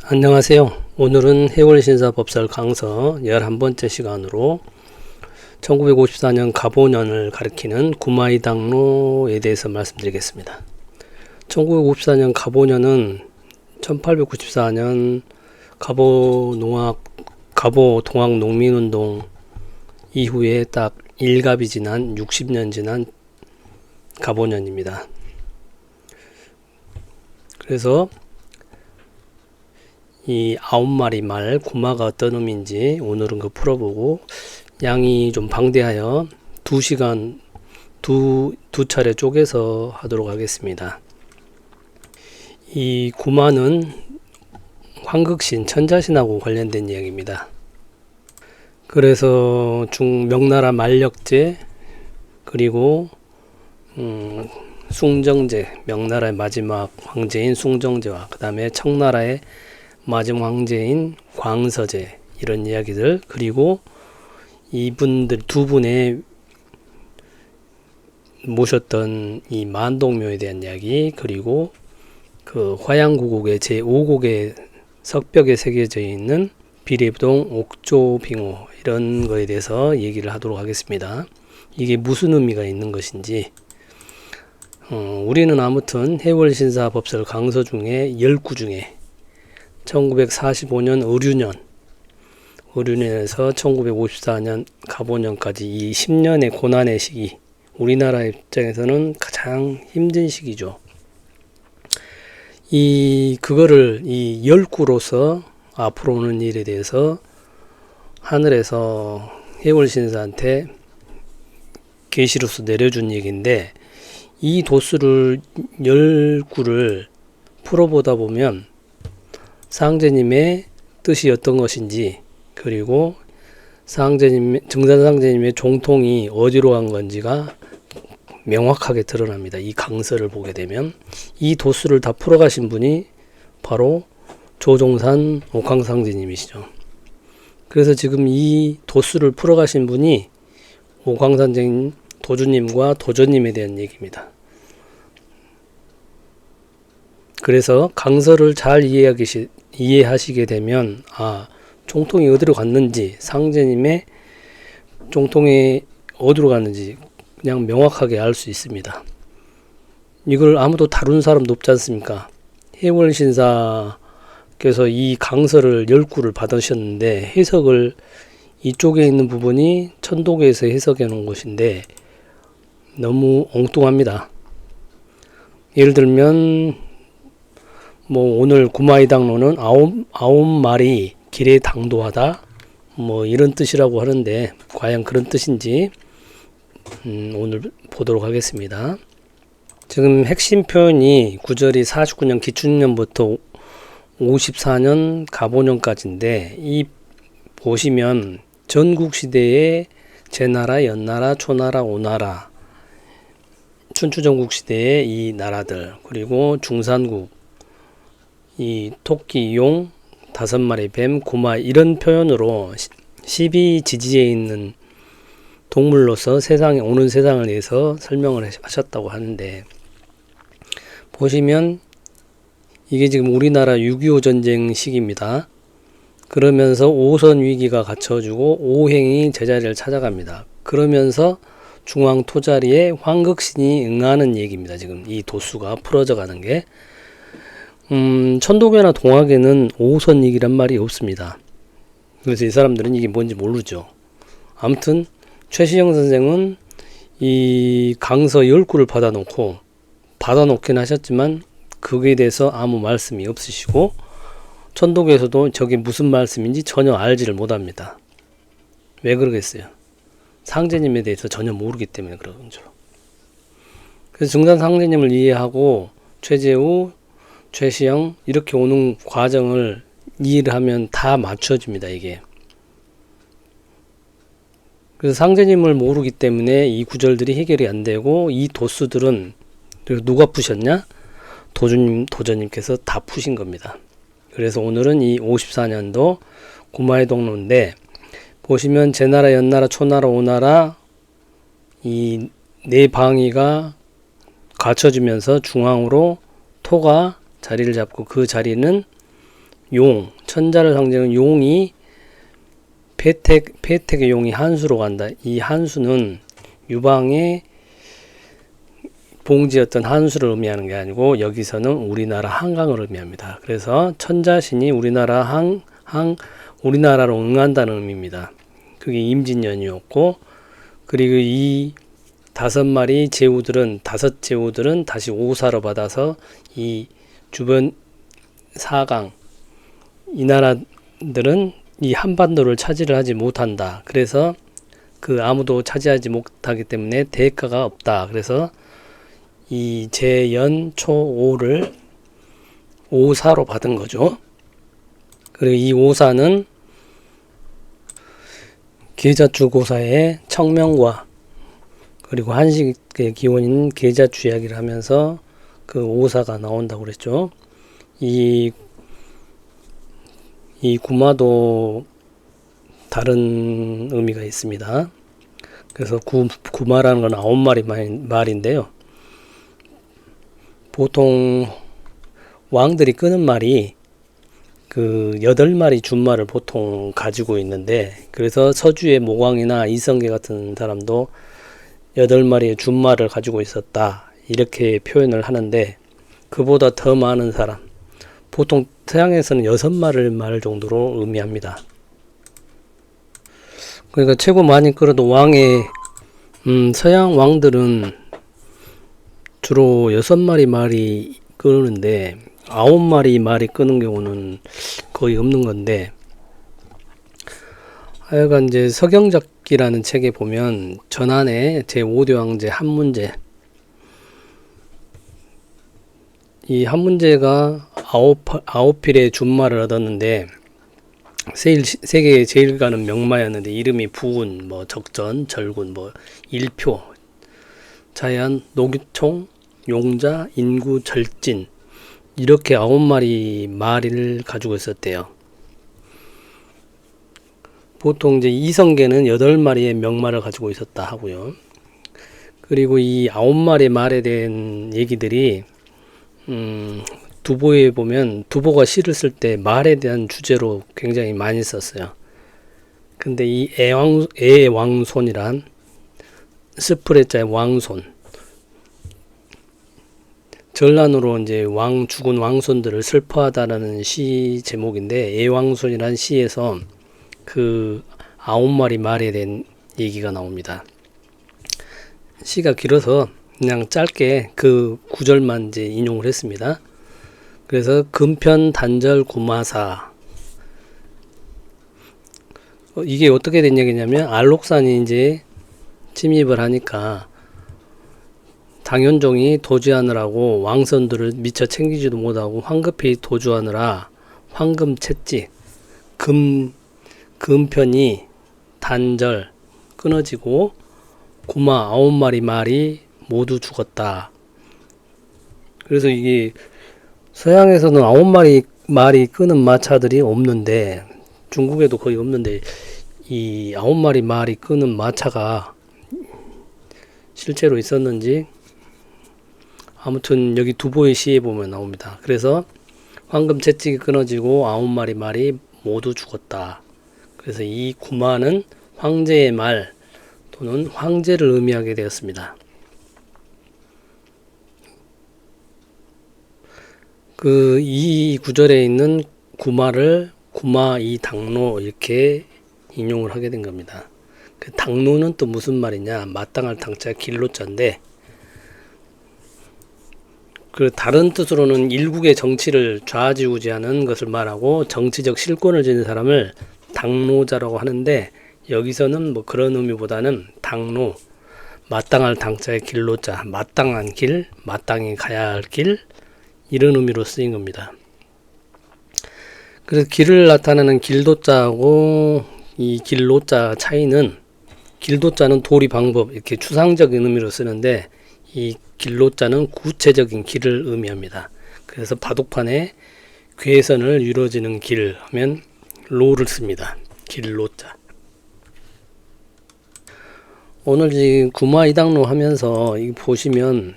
안녕하세요. 오늘은 해월신사법설 강서 11번째 시간으로 1954년 갑오년을 가리키는 구마이당로에 대해서 말씀드리겠습니다. 1954년 갑오년은 1894년 갑오 동학 농민운동 이후에 딱 일갑이 지난 60년 지난 갑오년입니다. 그래서 이 9마리 말 구마가 어떤 의미인지 오늘은 풀어보고, 양이 좀 방대하여 2시간 두 차례 쪼개서 하도록 하겠습니다. 이 구마는 황극신 천자신하고 관련된 이야기입니다. 그래서 명나라 만력제, 그리고 숭정제, 명나라의 마지막 황제인 숭정제와 그 다음에 청나라의 마지막 황제인 광서제, 이런 이야기들, 그리고 이분들 두 분의 모셨던 이 만동묘에 대한 이야기, 그리고 그 화양구곡의 제5곡의 석벽에 새겨져 있는 비례부동 옥조빙호, 이런 거에 대해서 얘기를 하도록 하겠습니다. 이게 무슨 의미가 있는 것인지. 우리는 아무튼 해월신사법설 강서 중에 10구 중에 1945년 의류년에서 1954년 갑오년까지 이 10년의 고난의 시기, 우리나라 입장에서는 가장 힘든 시기죠. 그거를 이 10구로서 앞으로 오는 일에 대해서 하늘에서 해월신사한테 계시로서 내려준 얘기인데, 이 도수를 10구를 풀어보다 보면 상제님의 뜻이 어떤 것인지, 그리고 증산상제님의 종통이 어디로 간 건지가 명확하게 드러납니다. 이 강서를 보게 되면 이 도수를 다 풀어가신 분이 바로 조종산 옥황상제님이시죠. 그래서 지금 이 도수를 풀어가신 분이 옥황상제님, 도주님과 도전님에 대한 얘기입니다. 그래서 강서를 잘 이해하시게 되면, 종통이 어디로 갔는지, 상제님의 종통이 어디로 갔는지 그냥 명확하게 알 수 있습니다. 이걸 아무도 다룬 사람도 없지 않습니까? 해월신사께서 이 강서를 10구를 받으셨는데, 해석을 이쪽에 있는 부분이 천도교에서 해석해 놓은 것인데 너무 엉뚱합니다. 예를 들면 오늘 구마이당로는 9마리 길에 당도하다, 이런 뜻이라고 하는데 과연 그런 뜻인지 오늘 보도록 하겠습니다. 지금 핵심 표현이 구절이 49년 기춘년부터 54년 갑오년까지인데, 이 보시면 전국시대의 제나라, 연나라, 초나라, 오나라, 춘추전국시대의 이 나라들, 그리고 중산국, 이 토끼, 용, 5마리 뱀, 구마, 이런 표현으로 12지지에 있는 동물로서 오는 세상을 위해서 설명을 하셨다고 하는데, 보시면 이게 지금 우리나라 6.25 전쟁 시기입니다. 그러면서 오선 위기가 갖춰지고 오행이 제자리를 찾아갑니다. 그러면서 중앙 토자리에 황극신이 응하는 얘기입니다. 지금 이 도수가 풀어져 가는 게. 천도교나 동학에는 오선위기란 말이 없습니다. 그래서 이 사람들은 이게 뭔지 모르죠. 아무튼 최시영 선생은 이 강서 10구를 받아놓긴 하셨지만 그거에 대해서 아무 말씀이 없으시고, 천도교에서도 저게 무슨 말씀인지 전혀 알지를 못합니다. 왜 그러겠어요? 상제님에 대해서 전혀 모르기 때문에 그러죠. 그래서 증산상제님을 이해하고 최재우, 최시영 이렇게 오는 과정을 이해를 하면 다 맞춰집니다, 이게. 그래서 상제님을 모르기 때문에 이 구절들이 해결이 안 되고, 이 도수들은 누가 푸셨냐? 도전님께서 다 푸신 겁니다. 그래서 오늘은 이 54년도 구마의동로인데, 보시면 제나라, 연나라, 초나라, 오나라 이 네 방위가 갖춰지면서 중앙으로 토가 자리를 잡고, 그 자리는 용, 천자를 상징하는 용이 패택의 용이 한수로 간다. 이 한수는 유방의 봉지였던 한수를 의미하는 게 아니고 여기서는 우리나라 한강을 의미합니다. 그래서 천자신이 우리나라로 응한다는 의미입니다. 그게 임진년이었고, 그리고 이 다섯 제후들은 다시 오사로 받아서 이 주변 사강, 이 나라들은 이 한반도를 차지를 하지 못한다. 그래서 그 아무도 차지하지 못하기 때문에 대가가 없다. 그래서 이 제연초오를 오사로 받은 거죠. 그리고 이 오사는 계자주고사의 청명과 그리고 한식의 기원인 계자주약이라 하면서 그 오사가 나온다고 그랬죠. 이 구마도 다른 의미가 있습니다. 그래서 구마라는 건 9마리 말인데요. 보통 왕들이 끄는 말이 그 8마리 준말을 보통 가지고 있는데, 그래서 서주의 모광이나 이성계 같은 사람도 8마리의 준말을 가지고 있었다, 이렇게 표현을 하는데, 그보다 더 많은 사람, 보통 서양에서는 6마리를 말 정도로 의미합니다. 그러니까 최고 많이 끌어도 서양 왕들은 주로 6마리 말이 끄는데 9마리 말이 끄는 경우는 거의 없는 건데, 하여간 이제 서경작기라는 책에 보면 전한에 제5대 황제 한문제, 이 한문제가 9필의 준말을 얻었는데 세계에 제일 가는 명마였는데 이름이 부운, 적전, 절군, 일표, 자연, 노기총, 용자, 인구, 절진, 이렇게 9마리 말을 가지고 있었대요. 보통 이제 이성계는 8마리의 명말을 가지고 있었다 하고요. 그리고 이 9마리 말에 대한 얘기들이 두보에 보면 두보가 시를 쓸 때 말에 대한 주제로 굉장히 많이 썼어요. 근데 이 애왕손이란 스프레자의 왕손, 전란으로 이제 죽은 왕손들을 슬퍼하다라는 시 제목인데, 애왕손이란 시에서 그 9마리 말에 대한 얘기가 나옵니다. 시가 길어서 그냥 짧게 그 구절만 이제 인용을 했습니다. 그래서 금편 단절 구마사, 이게 어떻게 된 얘기냐면 알록산이 이제 침입을 하니까 당현종이 도주하느라고 왕선들을 미처 챙기지도 못하고 황급히 도주하느라 황금 채찍, 금편이 단절 끊어지고 구마 9마리 말이 모두 죽었다. 그래서 이게 서양에서는 9마리 말이 끄는 마차들이 없는데, 중국에도 거의 없는데, 이 9마리 말이 끄는 마차가 실제로 있었는지, 아무튼 여기 두보의 시에 보면 나옵니다. 그래서 황금 채찍이 끊어지고 9마리 말이 모두 죽었다. 그래서 이 구마는 황제의 말 또는 황제를 의미하게 되었습니다. 이 구절에 있는 구마를 구마이 당로 이렇게 인용을 하게 된 겁니다. 그 당로는 또 무슨 말이냐? 마땅할 당자 길로자인데, 그 다른 뜻으로는 일국의 정치를 좌지우지하는 것을 말하고 정치적 실권을 지닌 사람을 당로자라고 하는데, 여기서는 그런 의미보다는 당로, 마땅할 당자의 길로자, 마땅한 길, 마땅히 가야 할 길, 이런 의미로 쓰인 겁니다. 그래서 길을 나타내는 길도자하고 이 길로자 차이는, 길도자는 도리 방법 이렇게 추상적인 의미로 쓰는데, 이 길로자는 구체적인 길을 의미합니다. 그래서 바둑판에 괴선을 이루어지는 길 하면 로를 씁니다. 길로자. 오늘 지금 구마 이당로 하면서 보시면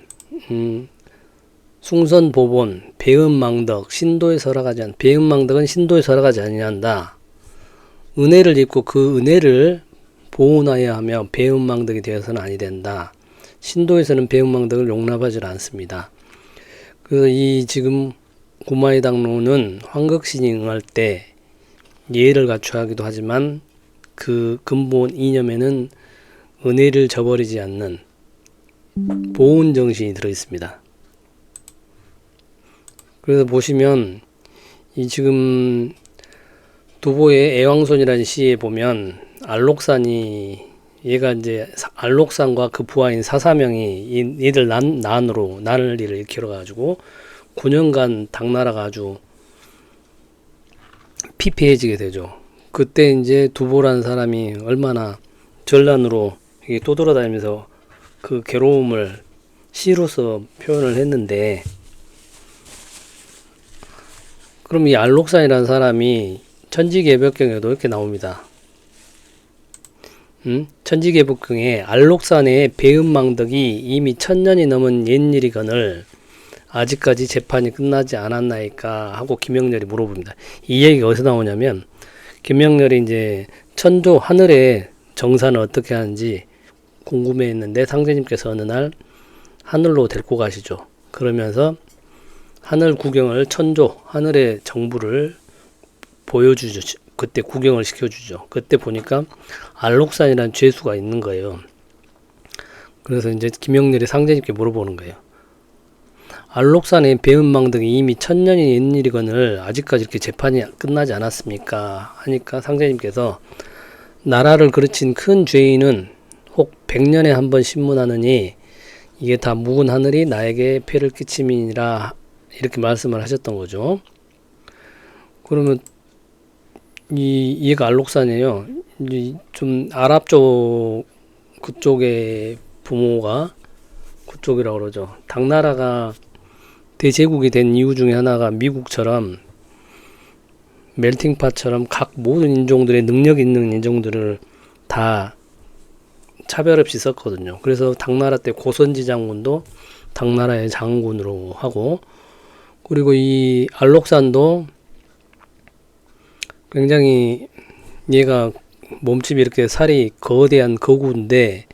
숭선보본, 배은망덕, 신도에 설악하지 않. 배은망덕은 신도에 설악하지 아니한다. 은혜를 입고 그 은혜를 보훈하여야 하며 배은망덕이 되어서는 아니 된다. 신도에서는 배은망덕을 용납하지 않습니다. 그래서 이 지금 구마의 당로는 황극신이 응할 때 예를 갖춰야 하기도 하지만 그 근본 이념에는 은혜를 저버리지 않는 보훈 정신이 들어 있습니다. 그래서 보시면 이 지금 두보의 애왕손이라는 시에 보면 알록산이 얘가 이제 알록산과 그 부하인 사사명이 얘들 난으로 나날리를 일으켜 가지고 9년간 당나라가 아주 피폐해지게 되죠. 그때 이제 두보라는 사람이 얼마나 전란으로 떠돌아다니면서 그 괴로움을 시로서 표현을 했는데, 그럼 이 알록산이라는 사람이 천지개벽경에도 이렇게 나옵니다. 천지개벽경에 알록산의 배은망덕이 이미 1000년이 넘은 옛일이거늘 아직까지 재판이 끝나지 않았나이까 하고 김영렬이 물어봅니다. 이 얘기가 어디서 나오냐면, 김영렬이 이제 천조 하늘의 정사는 어떻게 하는지 궁금해했는데 상제님께서 어느 날 하늘로 데리고 가시죠. 그러면서 하늘 구경을, 천조 하늘의 정부를 보여주죠. 그때 구경을 시켜주죠. 그때 보니까 알록산이라는 죄수가 있는 거예요. 그래서 이제 김영렬이 상제님께 물어보는 거예요. 알록산의 배은망덕이 이미 1000년이 옛일이거늘 아직까지 이렇게 재판이 끝나지 않았습니까? 하니까 상제님께서 나라를 그르친 큰 죄인은 혹 100년에 한 번 신문하느니 이게 다 묵은 하늘이 나에게 폐를 끼침이니라, 이렇게 말씀을 하셨던 거죠. 그러면 얘가 알록산이에요. 좀 아랍 쪽 그쪽의 부모가 그쪽이라고 그러죠. 당나라가 대제국이 된 이유 중에 하나가 미국처럼 멜팅팟처럼 각 모든 인종들의 능력 있는 인종들을 다 차별 없이 썼거든요. 그래서 당나라 때 고선지 장군도 당나라의 장군으로 하고, 그리고 이 알록산도 굉장히 얘가 몸집이 이렇게 살이 거대한 거구인데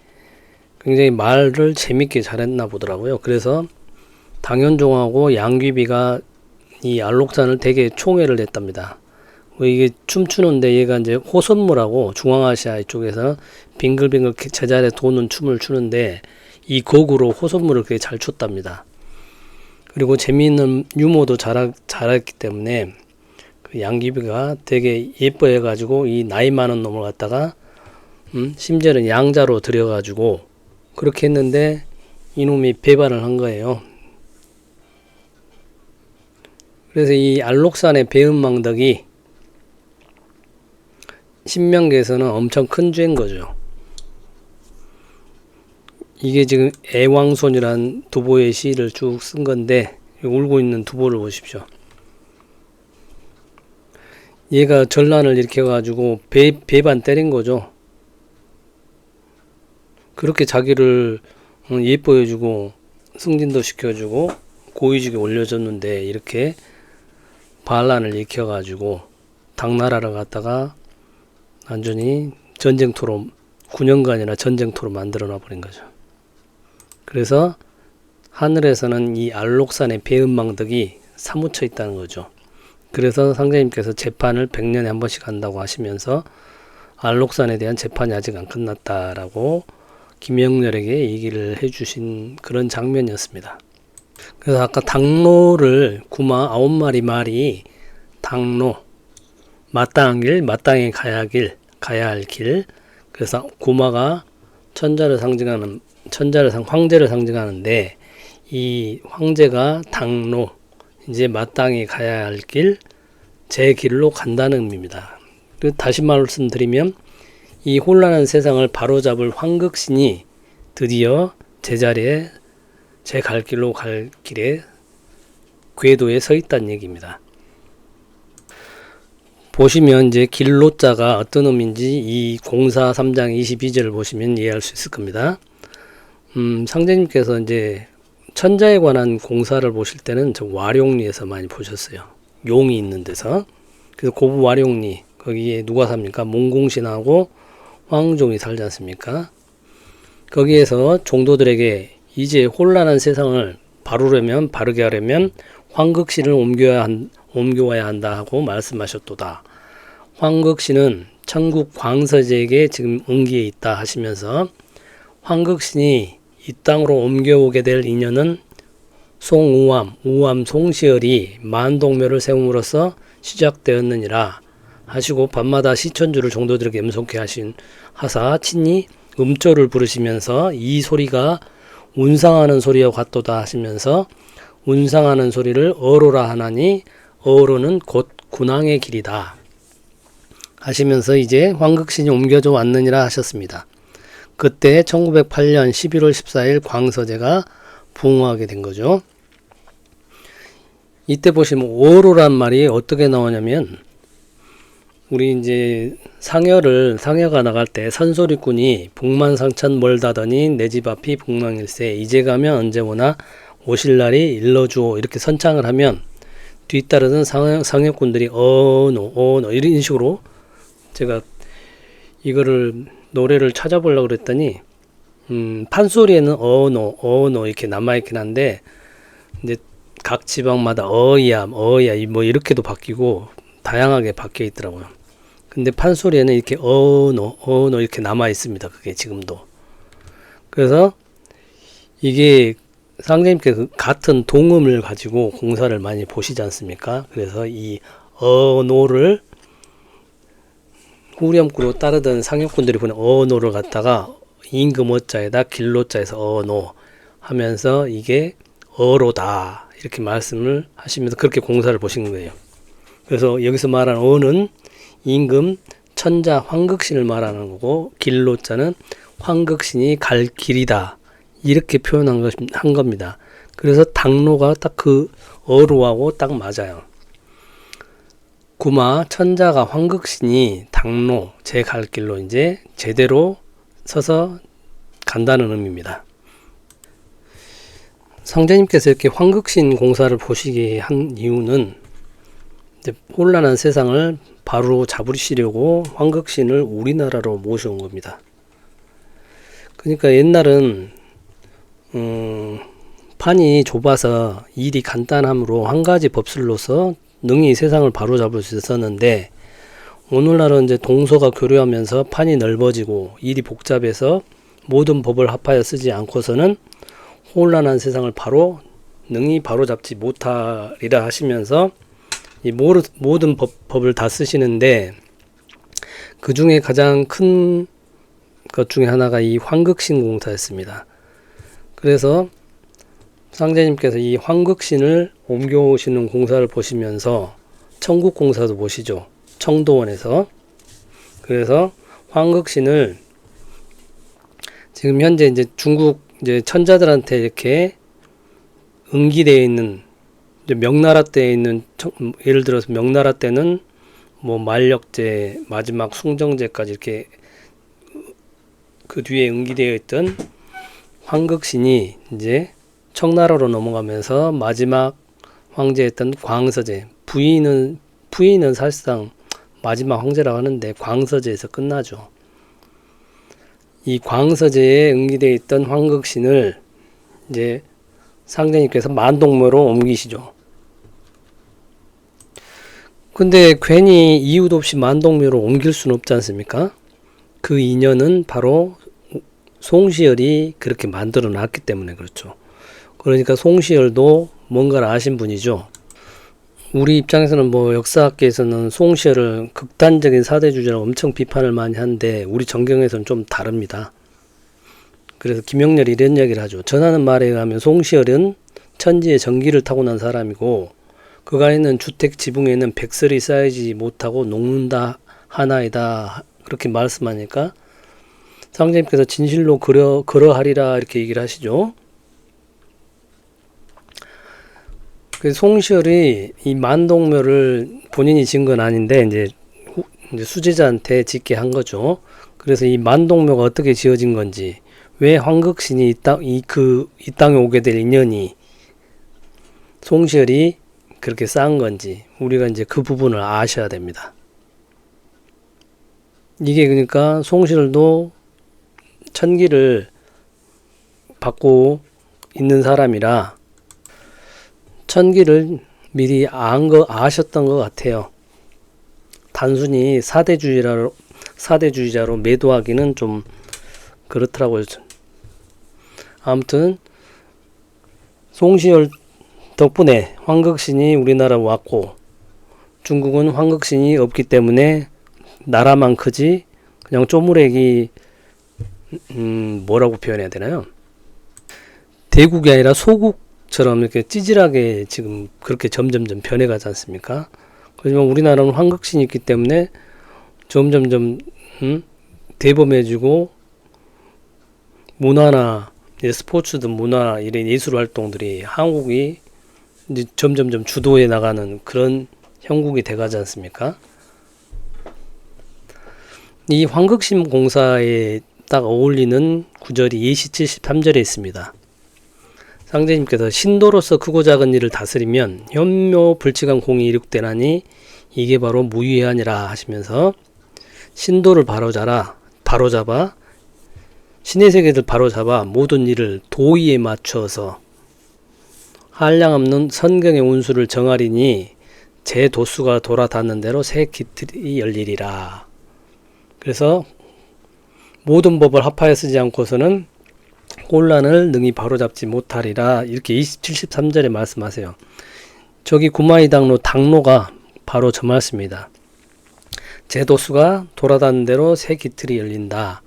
굉장히 말을 재밌게 잘했나 보더라고요. 그래서 당현종하고 양귀비가 이 알록산을 되게 총애를 했답니다. 이게 춤추는데 얘가 이제 호선무라고 중앙아시아 이쪽에서 빙글빙글 제자리에 도는 춤을 추는데 이 곡으로 호선무를 되게 잘 췄답니다. 그리고 재미있는 유머도 잘했기 때문에 그 양귀비가 되게 예뻐해가지고 이 나이 많은 놈을 갖다가 심지어는 양자로 들여가지고 그렇게 했는데 이놈이 배반을 한 거예요. 그래서 이 알록산의 배은망덕이 신명기에서는 엄청 큰 죄인 거죠. 이게 지금 애왕손이란 두보의 시를 쭉 쓴 건데 울고 있는 두보를 보십시오. 얘가 전란을 일으켜가지고 배반 때린 거죠. 그렇게 자기를 예뻐해주고 승진도 시켜주고 고위직에 올려줬는데 이렇게 반란을 일으켜가지고 당나라를 갖다가 완전히 전쟁터로 9년간이나 전쟁터로 만들어 놔버린 거죠. 그래서 하늘에서는 이 알록산의 배은망덕이 사무쳐 있다는 거죠. 그래서 상제님께서 재판을 100년에 한 번씩 한다고 하시면서 알록산에 대한 재판이 아직 안 끝났다라고 김영렬에게 얘기를 해주신 그런 장면이었습니다. 그래서 아까 당로를 구마 9마리 말이 당로, 마땅한 길, 마땅히 가야 할 길. 그래서 구마가 황제를 상징하는데 이 황제가 당로, 이제 마땅히 가야 할 길, 제 길로 간다는 의미입니다. 다시 말씀드리면 이 혼란한 세상을 바로잡을 황극신이 드디어 제자리에 제 갈 길로 갈 길에 궤도에 서 있다는 얘기입니다. 보시면 이제 길로자가 어떤 의미인지 이 공사 3장 22절을 보시면 이해할 수 있을 겁니다. 상제님께서 이제 천자에 관한 공사를 보실 때는 저 와룡리에서 많이 보셨어요. 용이 있는 데서. 그래서 고부 와룡리, 거기에 누가 삽니까? 몽공신하고 황종이 살지 않습니까? 거기에서 종도들에게 이제 혼란한 세상을 바르게 하려면 황극신을 옮겨와야 한다 하고 말씀하셨도다. 황극신은 천국 광서제에게 지금 응기에 있다 하시면서 황극신이 이 땅으로 옮겨오게 될 인연은 우암 송시열이 만동묘를 세움으로써 시작되었느니라 하시고 밤마다 시천주를 종도들에게 음속해 하사 친히 음조를 부르시면서 이 소리가 운상하는 소리와 같도다 하시면서 운상하는 소리를 어로라 하나니 어로는 곧 군왕의 길이다 하시면서 이제 황극신이 옮겨져 왔느니라 하셨습니다. 그때 1908년 11월 14일 광서제가 부흥하게 된 거죠. 이때 보시면 어로란 말이 어떻게 나오냐면 우리 이제 상여가 나갈 때 산소리꾼이 북만상천 멀다더니 내 집 앞이 북망일세 이제 가면 언제 오나 오실 날이 일러주오 이렇게 선창을 하면 뒤따르는 상여꾼들이 어노 이런 식으로 제가 이거를 노래를 찾아보려고 그랬더니 판소리에는 어노 이렇게 남아있긴 한데 이제 각 지방마다 어야 뭐 이렇게도 바뀌고 다양하게 바뀌어 있더라고요. 근데 판소리에는 이렇게 어노 이렇게 남아 있습니다. 그게 지금도. 그래서 이게 상제님께서 같은 동음을 가지고 공사를 많이 보시지 않습니까? 그래서 이 어노를 후렴구로 따르던 상역분들이 보는 어노를 갖다가 임금 어자에다 길로자에서 어노 하면서 이게 어로다 이렇게 말씀을 하시면서 그렇게 공사를 보신 거예요. 그래서 여기서 말하는 어는 임금 천자 황극신을 말하는 거고 길로자는 황극신이 갈 길이다 이렇게 표현한 한 겁니다. 그래서 당로가 딱 그 어로하고 딱 맞아요. 구마 천자가 황극신이 당로 제 갈 길로 이제 제대로 서서 간다는 의미입니다. 상제님께서 이렇게 황극신 공사를 보시게 한 이유는 이제 혼란한 세상을 바로 잡으시려고 황극신을 우리나라로 모셔온 겁니다. 그러니까 옛날은 판이 좁아서 일이 간단함으로 한 가지 법술로서 능히 세상을 바로잡을 수 있었는데 오늘날은 이제 동서가 교류하면서 판이 넓어지고 일이 복잡해서 모든 법을 합하여 쓰지 않고서는 혼란한 세상을 능히 바로잡지 못하리라 하시면서 이 모든 법을 다 쓰시는데 그 중에 가장 큰 것 중에 하나가 이 황극신 공사였습니다. 그래서 상제님께서 이 황극신을 옮겨오시는 공사를 보시면서 청국 공사도 보시죠. 청도원에서. 그래서 황극신을 지금 현재 이제 중국 이제 천자들한테 이렇게 응기되어 있는 명나라 때에 있는 예를 들어서 명나라 때는 뭐 만력제 마지막 숭정제까지 이렇게 그 뒤에 응기되어 있던 황극신이 이제 청나라로 넘어가면서 마지막 황제였던 광서제 부인은 사실상 마지막 황제라고 하는데 광서제에서 끝나죠. 이 광서제에 응기되어 있던 황극신을 이제 상제님께서 만동묘로 옮기시죠. 근데 괜히 이유도 없이 만동묘로 옮길 수는 없지 않습니까? 그 인연은 바로 송시열이 그렇게 만들어 놨기 때문에 그렇죠. 그러니까 송시열도 뭔가를 아신 분이죠. 우리 입장에서는 뭐 역사학계에서는 송시열을 극단적인 사대주의라고 엄청 비판을 많이 하는데 우리 정경에서는 좀 다릅니다. 그래서 김영렬이 이런 이야기를 하죠. 전하는 말에 의하면 송시열은 천지의 전기를 타고난 사람이고 그가 있는 주택 지붕에는 백설이 쌓이지 못하고 녹는다 하나이다 그렇게 말씀하니까 상제님께서 진실로 그러하리라 이렇게 얘기를 하시죠. 그 송시열이 이 만동묘를 본인이 지은 건 아닌데 이제 수제자한테 짓게 한 거죠. 그래서 이 만동묘가 어떻게 지어진 건지 왜 황극신이 이 땅에 오게 될 인연이 송시열이 그렇게 쌓은 건지 우리가 이제 그 부분을 아셔야 됩니다. 이게 그러니까 송시열도 천기를 받고 있는 사람이라 천기를 미리 아셨던 것 같아요. 단순히 사대주의자로 매도하기는 좀 그렇더라고요. 아무튼 송시열 덕분에 황극신이 우리나라 왔고, 중국은 황극신이 없기 때문에 나라만 크지 그냥 쪼무레기 뭐라고 표현해야 되나요? 대국이 아니라 소국처럼 이렇게 찌질하게 지금 그렇게 점점점 변해가지 않습니까? 하지만 우리나라는 황극신이 있기 때문에 점점점 대범해지고, 문화나 스포츠든 문화 이런 예술 활동들이 한국이 이제 점점점 주도해 나가는 그런 형국이 돼가지 않습니까? 이 황극신 공사에 딱 어울리는 구절이 예시 73절에 있습니다. 상제님께서 신도로서 크고 작은 일을 다스리면 현묘 불측한 공이 이룩되나니 이게 바로 무유해하니라 하시면서, 신도를 바로잡아 신의 세계를 바로잡아 모든 일을 도의에 맞춰서 한량없는 선경의 운수를 정하리니 제 도수가 돌아닿는 대로 새 기틀이 열리리라. 그래서 모든 법을 합하여 쓰지 않고서는 혼란을 능히 바로잡지 못하리라, 이렇게 73절에 말씀하세요. 저기 구마이당로 당로가 바로 저 말씀입니다. 제 도수가 돌아닿는 대로 새 기틀이 열린다.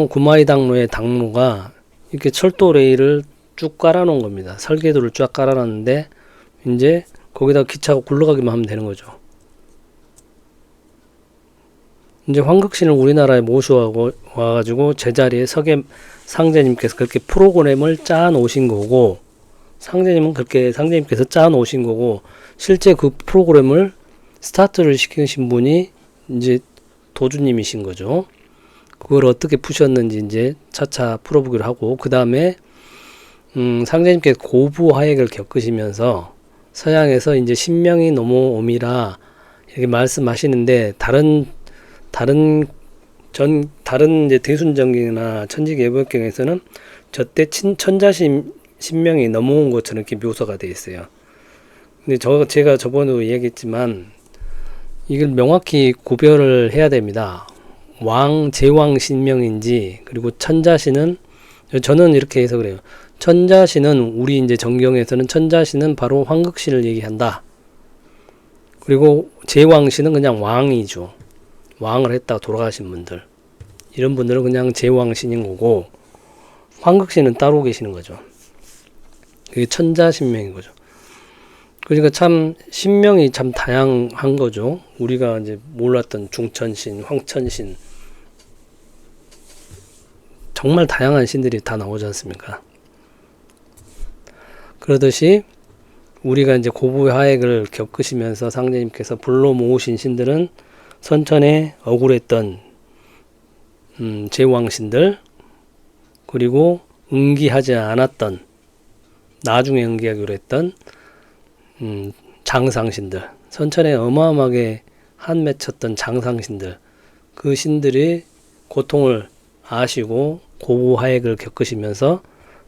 구마이당로의 당로가 이렇게 철도 레일을 쭉 깔아놓은 겁니다. 설계도를 쫙 깔아놨는데 이제 거기다 기차가 굴러가기만 하면 되는 거죠. 이제 황극신을 우리나라에 모셔와가지고 제자리에 상제님께서 그렇게 프로그램을 짜 놓으신 거고, 상제님께서 짜 놓으신 거고, 실제 그 프로그램을 스타트를 시키신 분이 이제 도주님이신 거죠. 그걸 어떻게 푸셨는지 이제 차차 풀어보기로 하고, 그 다음에 상제님께서 고부하액을 겪으시면서 서양에서 이제 신명이 너무 오미라 이렇게 말씀하시는데, 다른 이제 대순정경이나 천지개법경에서는 저때 천자신명이 넘어온 것처럼 이렇게 묘사가 되어 있어요. 근데 제가 저번에도 얘기했지만 이걸 명확히 구별을 해야 됩니다. 제왕 신명인지, 그리고 천자신은, 저는 이렇게 해서 그래요. 천자신은 우리 이제 정경에서는 천자신은 바로 황극신을 얘기한다. 그리고 제왕신은 그냥 왕이죠. 왕을 했다가 돌아가신 분들, 이런 분들은 그냥 제왕신인 거고, 황극신은 따로 계시는 거죠. 그게 천자신명인 거죠. 그러니까 참 신명이 참 다양한 거죠. 우리가 이제 몰랐던 중천신, 황천신, 정말 다양한 신들이 다 나오지 않습니까? 그러듯이 우리가 이제 고부하액을 겪으시면서 상제님께서 불러 모으신 신들은 선천에 억울했던 제왕신들, 그리고 응기하지 않았던, 나중에 응기하기로 했던 장상신들, 선천에 어마어마하게 한 맺혔던 장상신들, 그 신들이 고통을 아시고 고부하액을 겪으시면서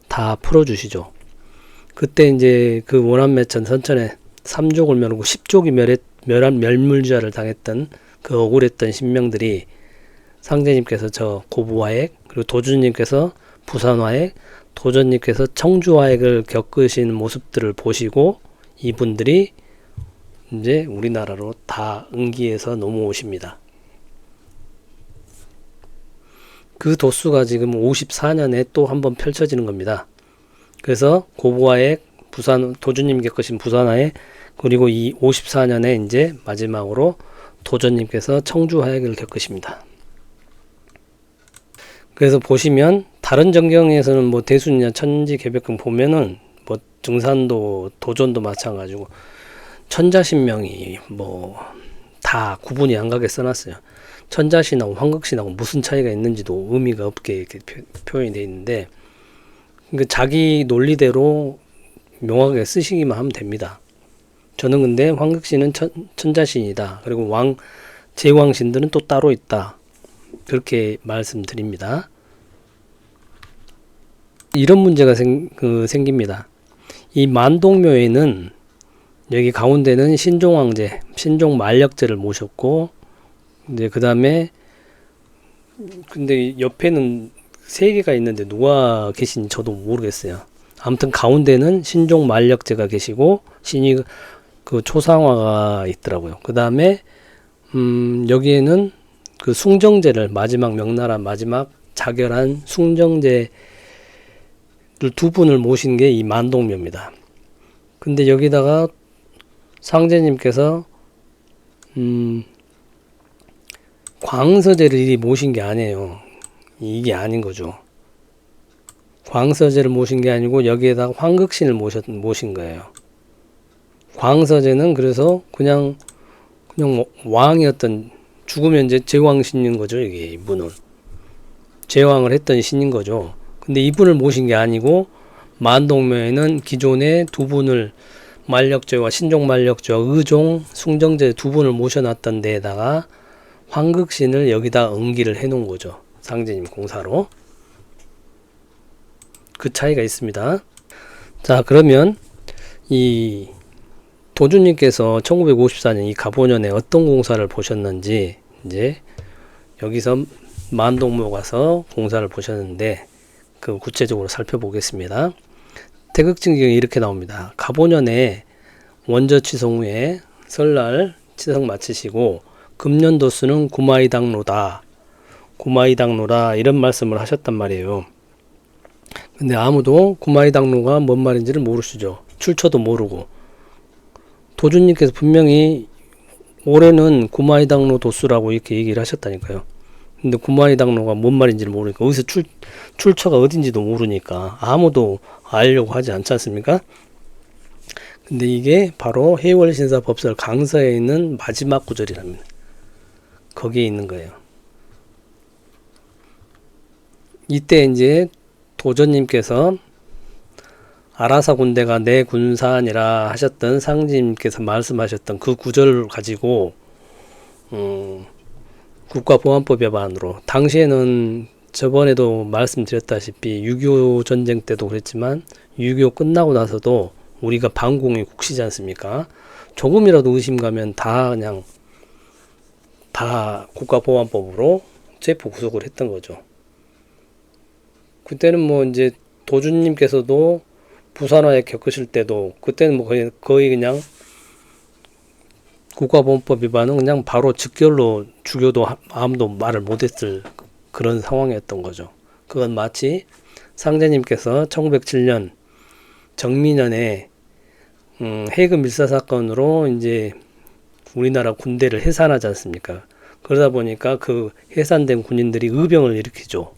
다 풀어주시죠. 그때 이제 그 원한 맺힌 선천에 3족을 멸하고 10족이 멸물자를 당했던 그 억울했던 신명들이 상제님께서 저 고부하액, 그리고 도주님께서 부산화액, 도전님께서 청주화액을 겪으신 모습들을 보시고 이분들이 이제 우리나라로 다 응기해서 넘어오십니다. 그 도수가 지금 54년에 또 한번 펼쳐지는 겁니다. 그래서 고부화액, 도주님 겪으신 부산화액, 그리고 이 54년에 이제 마지막으로 도전님께서 청주화액을 겪으십니다. 그래서 보시면 다른 정경에서는 뭐 대순이나 천지개벽경 보면은 뭐 증산도, 도전도 마찬가지고 천자신명이 뭐 다 구분이 안 가게 써놨어요. 천자신하고 환극신하고 무슨 차이가 있는지도 의미가 없게 이렇게 표현이 되어 있는데, 그러니까 자기 논리대로 명확하게 쓰시기만 하면 됩니다. 저는 근데 환극신은 천자신이다. 그리고 제왕신들은 또 따로 있다. 그렇게 말씀드립니다. 이런 문제가 생깁니다. 이 만동묘에는 여기 가운데는 신종왕제, 신종만력제를 모셨고, 이제 그 다음에 근데 옆에는 세 개가 있는데 누가 계신지 저도 모르겠어요. 아무튼 가운데는 신종만력제가 계시고 신이 그 초상화가 있더라고요. 그 다음에 여기에는 그 숭정제를 마지막 명나라 마지막 자결한 숭정제를 두 분을 모신 게 이 만동묘입니다. 근데 여기다가 상제님께서 광서제를 이리 모신 게 아니에요. 이게 아닌 거죠. 광서제를 모신 게 아니고 여기에다가 환극신을 모신 거예요. 광서제는 그래서 그냥 왕이었던, 죽으면 이제 제왕신인 거죠. 이분은 제왕을 했던 신인 거죠. 근데 이분을 모신 게 아니고 만동묘에는 기존에 두 분을 만력제와 신종만력제와 의종, 숭정제 두 분을 모셔놨던 데에다가 환극신을 여기다 응기를 해놓은 거죠. 상제님 공사로. 그 차이가 있습니다. 자, 그러면 이 도주님께서 1954년 이 갑오년에 어떤 공사를 보셨는지 이제 여기서 만동묘 가서 공사를 보셨는데 그 구체적으로 살펴보겠습니다. 태극징경이 이렇게 나옵니다. 갑오년에 원저 취성 후에 설날 치성 마치시고 금년도수는 구마이당로다. 구마이당로라 이런 말씀을 하셨단 말이에요. 근데 아무도 구마이당로가 뭔 말인지를 모르시죠. 출처도 모르고. 도주님께서 분명히 올해는 구마이당로 도수라고 이렇게 얘기를 하셨다니까요. 근데 구마이당로가 뭔 말인지를 모르니까 어디서 출처가 어딘지도 모르니까 아무도 알려고 하지 않지 않습니까? 근데 이게 바로 해월신사법설 강서에 있는 마지막 구절이랍니다. 거기에 있는 거예요. 이때 이제 도전님께서 아라사 군대가 내 군사니라 하셨던 상지님께서 말씀하셨던 그 구절을 가지고 국가보안법 위반으로, 당시에는 저번에도 말씀드렸다시피 6.25 전쟁 때도 그랬지만 6.25 끝나고 나서도 우리가 반공이 국시지 않습니까? 조금이라도 의심 가면 다 국가보안법으로 체포 구속을 했던 거죠. 그때는 뭐 이제 도준님께서도 부산화에 겪으실 때도 그때는 뭐 거의 그냥 국가보안법 위반은 그냥 바로 즉결로 죽여도 아무도 말을 못했을 그런 상황이었던 거죠. 그건 마치 상제님께서 1907년 정민년에 해그 밀사 사건으로 이제 우리나라 군대를 해산하지 않습니까? 그러다 보니까 그 해산된 군인들이 의병을 일으키죠.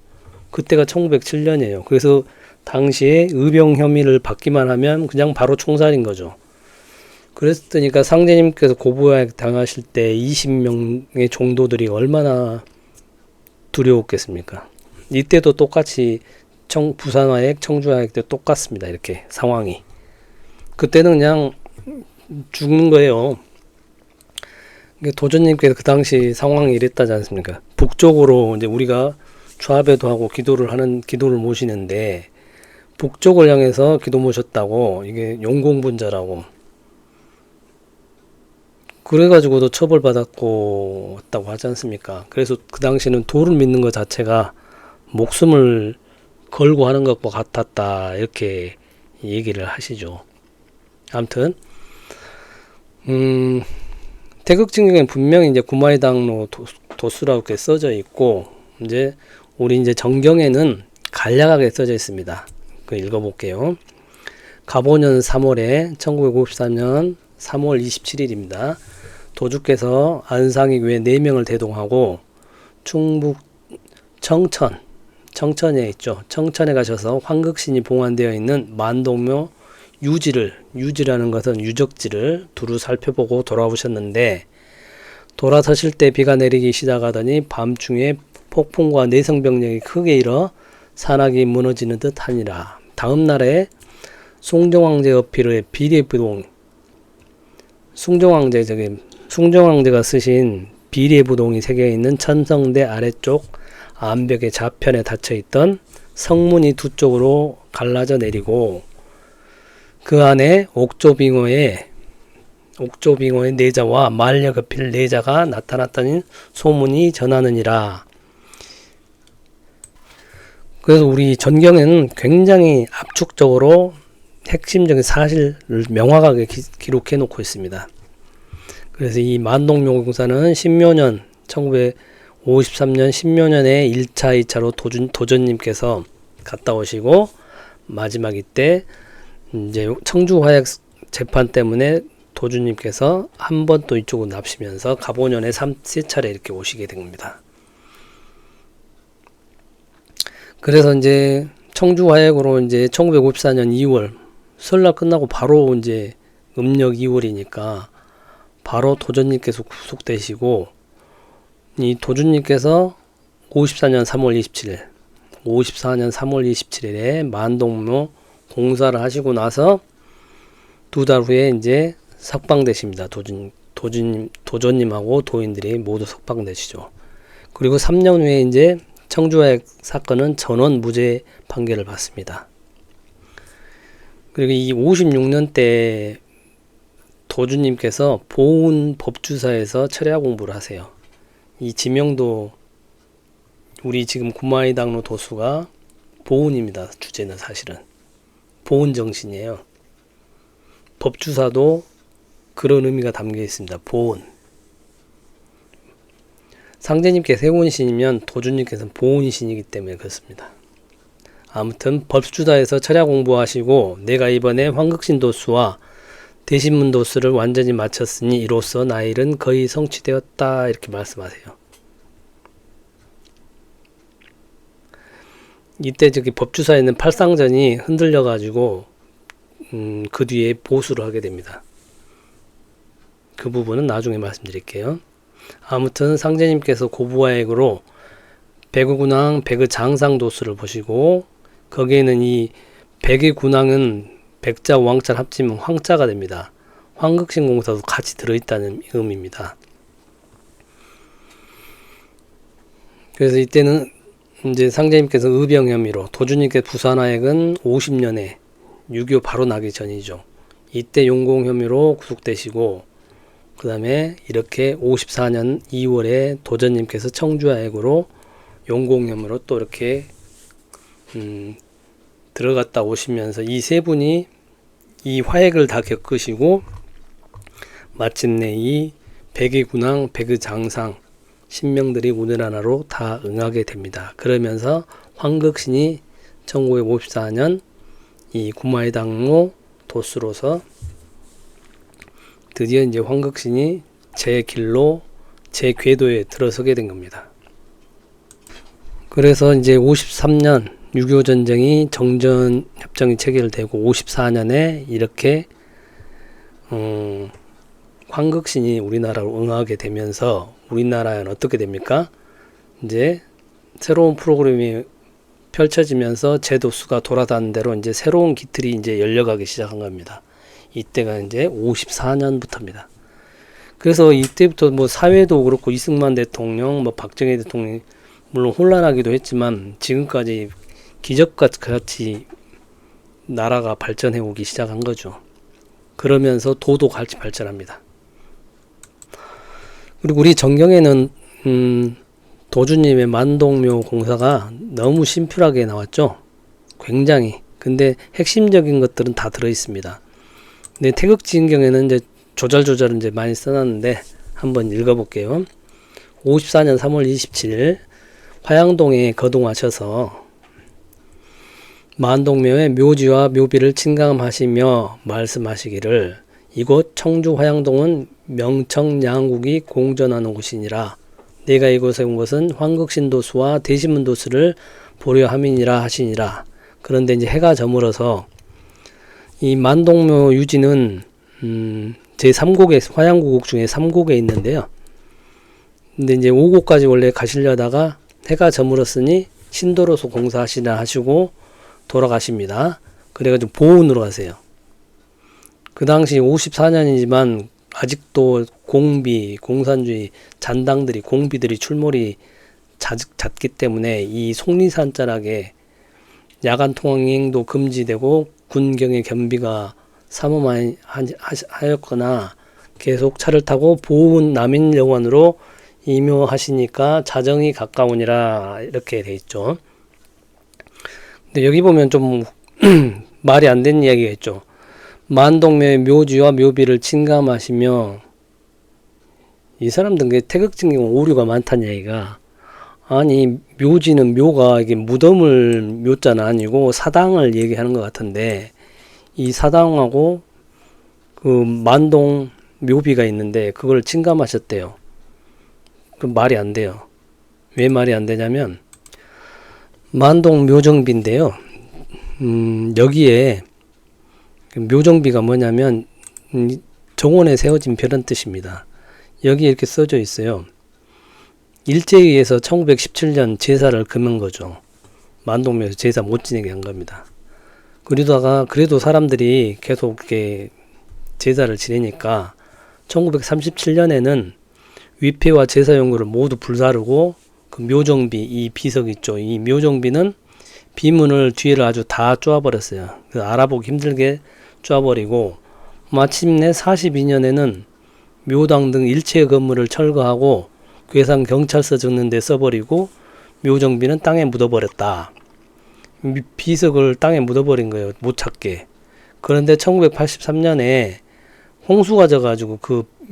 그때가 1907년이에요. 그래서 당시에 의병 혐의를 받기만 하면 그냥 바로 총살인 거죠. 그랬으니까 상제님께서 고부야액 당하실 때 20명의 종도들이 얼마나 두려웠겠습니까? 이때도 똑같이 부산화액, 청주화액 때 똑같습니다. 이렇게 상황이. 그때는 그냥 죽는 거예요. 도전님께서 그 당시 상황이 이랬다지 않습니까? 북쪽으로 이제 우리가 좌배도 하고 기도를 모시는데 북쪽을 향해서 기도 모셨다고 이게 용공분자라고 그래가지고도 처벌받았고 왔다고 하지 않습니까? 그래서 그 당시는 도를 믿는 것 자체가 목숨을 걸고 하는 것과 같았다 이렇게 얘기를 하시죠. 아무튼 태극징경에 분명히 이제 구마이당로 도수라고 이렇게 써져 있고 이제 우리 이제 정경에는 간략하게 써져 있습니다. 그 읽어볼게요. 갑오년 3월에 1953년 3월 27일입니다. 도주께서 안상익 외 4명을 대동하고 충북 청천에 있죠. 청천에 가셔서 환극신이 봉안되어 있는 만동묘 유지라는 것은 유적지를 두루 살펴보고 돌아오셨는데 돌아서실 때 비가 내리기 시작하더니 밤중에 폭풍과 내성병력이 크게 일어 산악이 무너지는 듯 하니라. 다음 날에 숭정왕제 어필의 비례부동, 숭정왕제가 쓰신 비례부동이 새겨있는 천성대 아래쪽 암벽의 좌편에 닫혀있던 성문이 두 쪽으로 갈라져 내리고 그 안에 옥조빙어의 내자와 만려급필 내자가 나타났다는 소문이 전하느니라. 그래서 우리 전경에는 굉장히 압축적으로 핵심적인 사실을 명확하게 기록해 놓고 있습니다. 그래서 이 만동묘공사는 1953년 신묘년에 1차, 2차로 도전님께서 갔다 오시고 마지막 이때 이제 청주화약 재판 때문에 도주님께서 한 번 또 이쪽으로 납시면서 갑오년에 3차례 이렇게 오시게 된 겁니다. 그래서 이제 청주화약으로 이제 1954년 2월 설날 끝나고 바로 이제 음력 2월이니까 바로 도전님께서 구속되시고 이 도준님께서 54년 3월 27일에 만동묘 공사를 하시고 나서 두 달 후에 이제 석방되십니다. 도전님하고 도인들이 모두 석방되시죠. 그리고 3년 후에 이제 청주화약 사건은 전원 무죄 판결을 받습니다. 그리고 이 56년 때 도주님께서 보은 법주사에서 철야 공부를 하세요. 이 지명도 우리 지금 구마이당로 도수가 보은입니다. 주제는 사실은 보은 정신이에요. 법주사도 그런 의미가 담겨 있습니다. 보은. 상제님께 세운신이면 도주님께서는 보은신이기 때문에 그렇습니다. 아무튼 법주사에서 철야 공부하시고 내가 이번에 황극신 도수와 대신문 도수를 완전히 마쳤으니 이로써 나의 일은 거의 성취되었다 이렇게 말씀하세요. 이때 저기 법주사에 있는 팔상전이 흔들려 가지고 그 뒤에 보수를 하게 됩니다. 그 부분은 나중에 말씀드릴게요. 아무튼 상제님께서 고부화액으로 백의군왕 백의장상 도수를 보시고 거기에는 이 백의 군왕은 백자 왕자 합치면 황자가 됩니다. 황극신 공사도 같이 들어있다는 의미입니다. 그래서 이때는 이제 상제님께서 의병 혐의로 도주님께 부산화액은 50년에 6.25 바로 나기 전이죠. 이때 용공 혐의로 구속되시고 그 다음에 이렇게 54년 2월에 도전님께서 청주화액으로 용공 혐의로 또 이렇게 들어갔다 오시면서 이 세 분이 이 화액을 다 겪으시고 마침내 이 백의 군왕, 백의 장상 신명들이 우리나라로 다 응하게 됩니다. 그러면서 황극신이 1954년 이 구마이당로 도수로서 드디어 이제 황극신이 제 길로 제 궤도에 들어서게 된 겁니다. 그래서 이제 53년 6.25 전쟁이 정전 협정이 체결되고 54년에 이렇게 황극신이 우리나라로 응하게 되면서 우리나라는 어떻게 됩니까? 이제 새로운 프로그램이 펼쳐지면서 제도수가 돌아다니는 대로 이제 새로운 기틀이 이제 열려가기 시작한 겁니다. 이때가 이제 54년부터입니다. 그래서 이때부터 뭐 사회도 그렇고 이승만 대통령, 뭐 박정희 대통령 물론 혼란하기도 했지만 지금까지 기적같이 나라가 발전해 오기 시작한 거죠. 그러면서 도도 같이 발전합니다. 그리고 우리 정경에는 도주님의 만동묘 공사가 너무 심플하게 나왔죠. 굉장히. 근데 핵심적인 것들은 다 들어있습니다. 근데 태극지인경에는 이제 조잘조잘 이제 많이 써놨는데 한번 읽어볼게요. 54년 3월 27일 화양동에 거동하셔서 만동묘의 묘지와 묘비를 침감하시며 말씀하시기를 이곳 청주 화양동은 명청양국이 공전하는 곳이니라. 내가 이곳에 온 것은 황극신도수와 대신문도수를 보려 함이니라 하시니라. 그런데 이제 해가 저물어서 이 만동묘 유지는 제3곡의 화양구곡 중에 3곡에 있는데요. 근데 이제 5고까지 원래 가시려다가 해가 저물었으니 신도로서 공사하시나 하시고 돌아가십니다. 그래가지고 보훈으로 가세요. 그 당시 54년이지만 아직도 공비, 공산주의 잔당들이, 공비들이 출몰이 잦기 때문에 이 속리산 자락에 야간 통행도 금지되고 군경의 겸비가 삼엄하였거나 계속 차를 타고 보훈 남인여관으로 임효하시니까 자정이 가까우니라 이렇게 돼 있죠. 근데 여기 보면 좀 말이 안 되는 이야기가 있죠. 만동묘의 묘지와 묘비를 침감하시며, 이 사람들은 태극증 오류가 많다는 얘기가, 아니 묘지는 묘가 이게 무덤을 묘자는 아니고 사당을 얘기하는 것 같은데, 이 사당하고 그 만동 묘비가 있는데 그걸 침감하셨대요. 그 말이 안 돼요. 왜 말이 안 되냐면 만동 묘정비인데요. 여기에 묘정비가 뭐냐면 정원에 세워진 별은 뜻입니다. 여기 이렇게 써져 있어요. 일제에 의해서 1917년 제사를 금한 거죠. 만동묘에서 제사 못 지내게 한 겁니다. 그러다가 그래도 사람들이 계속 이렇게 제사를 지내니까 1937년에는 위패와 제사 용구를 모두 불사르고 그 묘정비, 이 비석 있죠. 이 묘정비는 비문을 뒤를 아주 다 쪼아버렸어요. 알아보기 힘들게 쪼아버리고 마침내 42년에는 묘당 등 일체 건물을 철거하고 괴산 경찰서 짓는 데 써버리고 묘정비는 땅에 묻어버렸다. 비석을 땅에 묻어버린 거예요. 못 찾게. 그런데 1983년에 홍수가 져가지고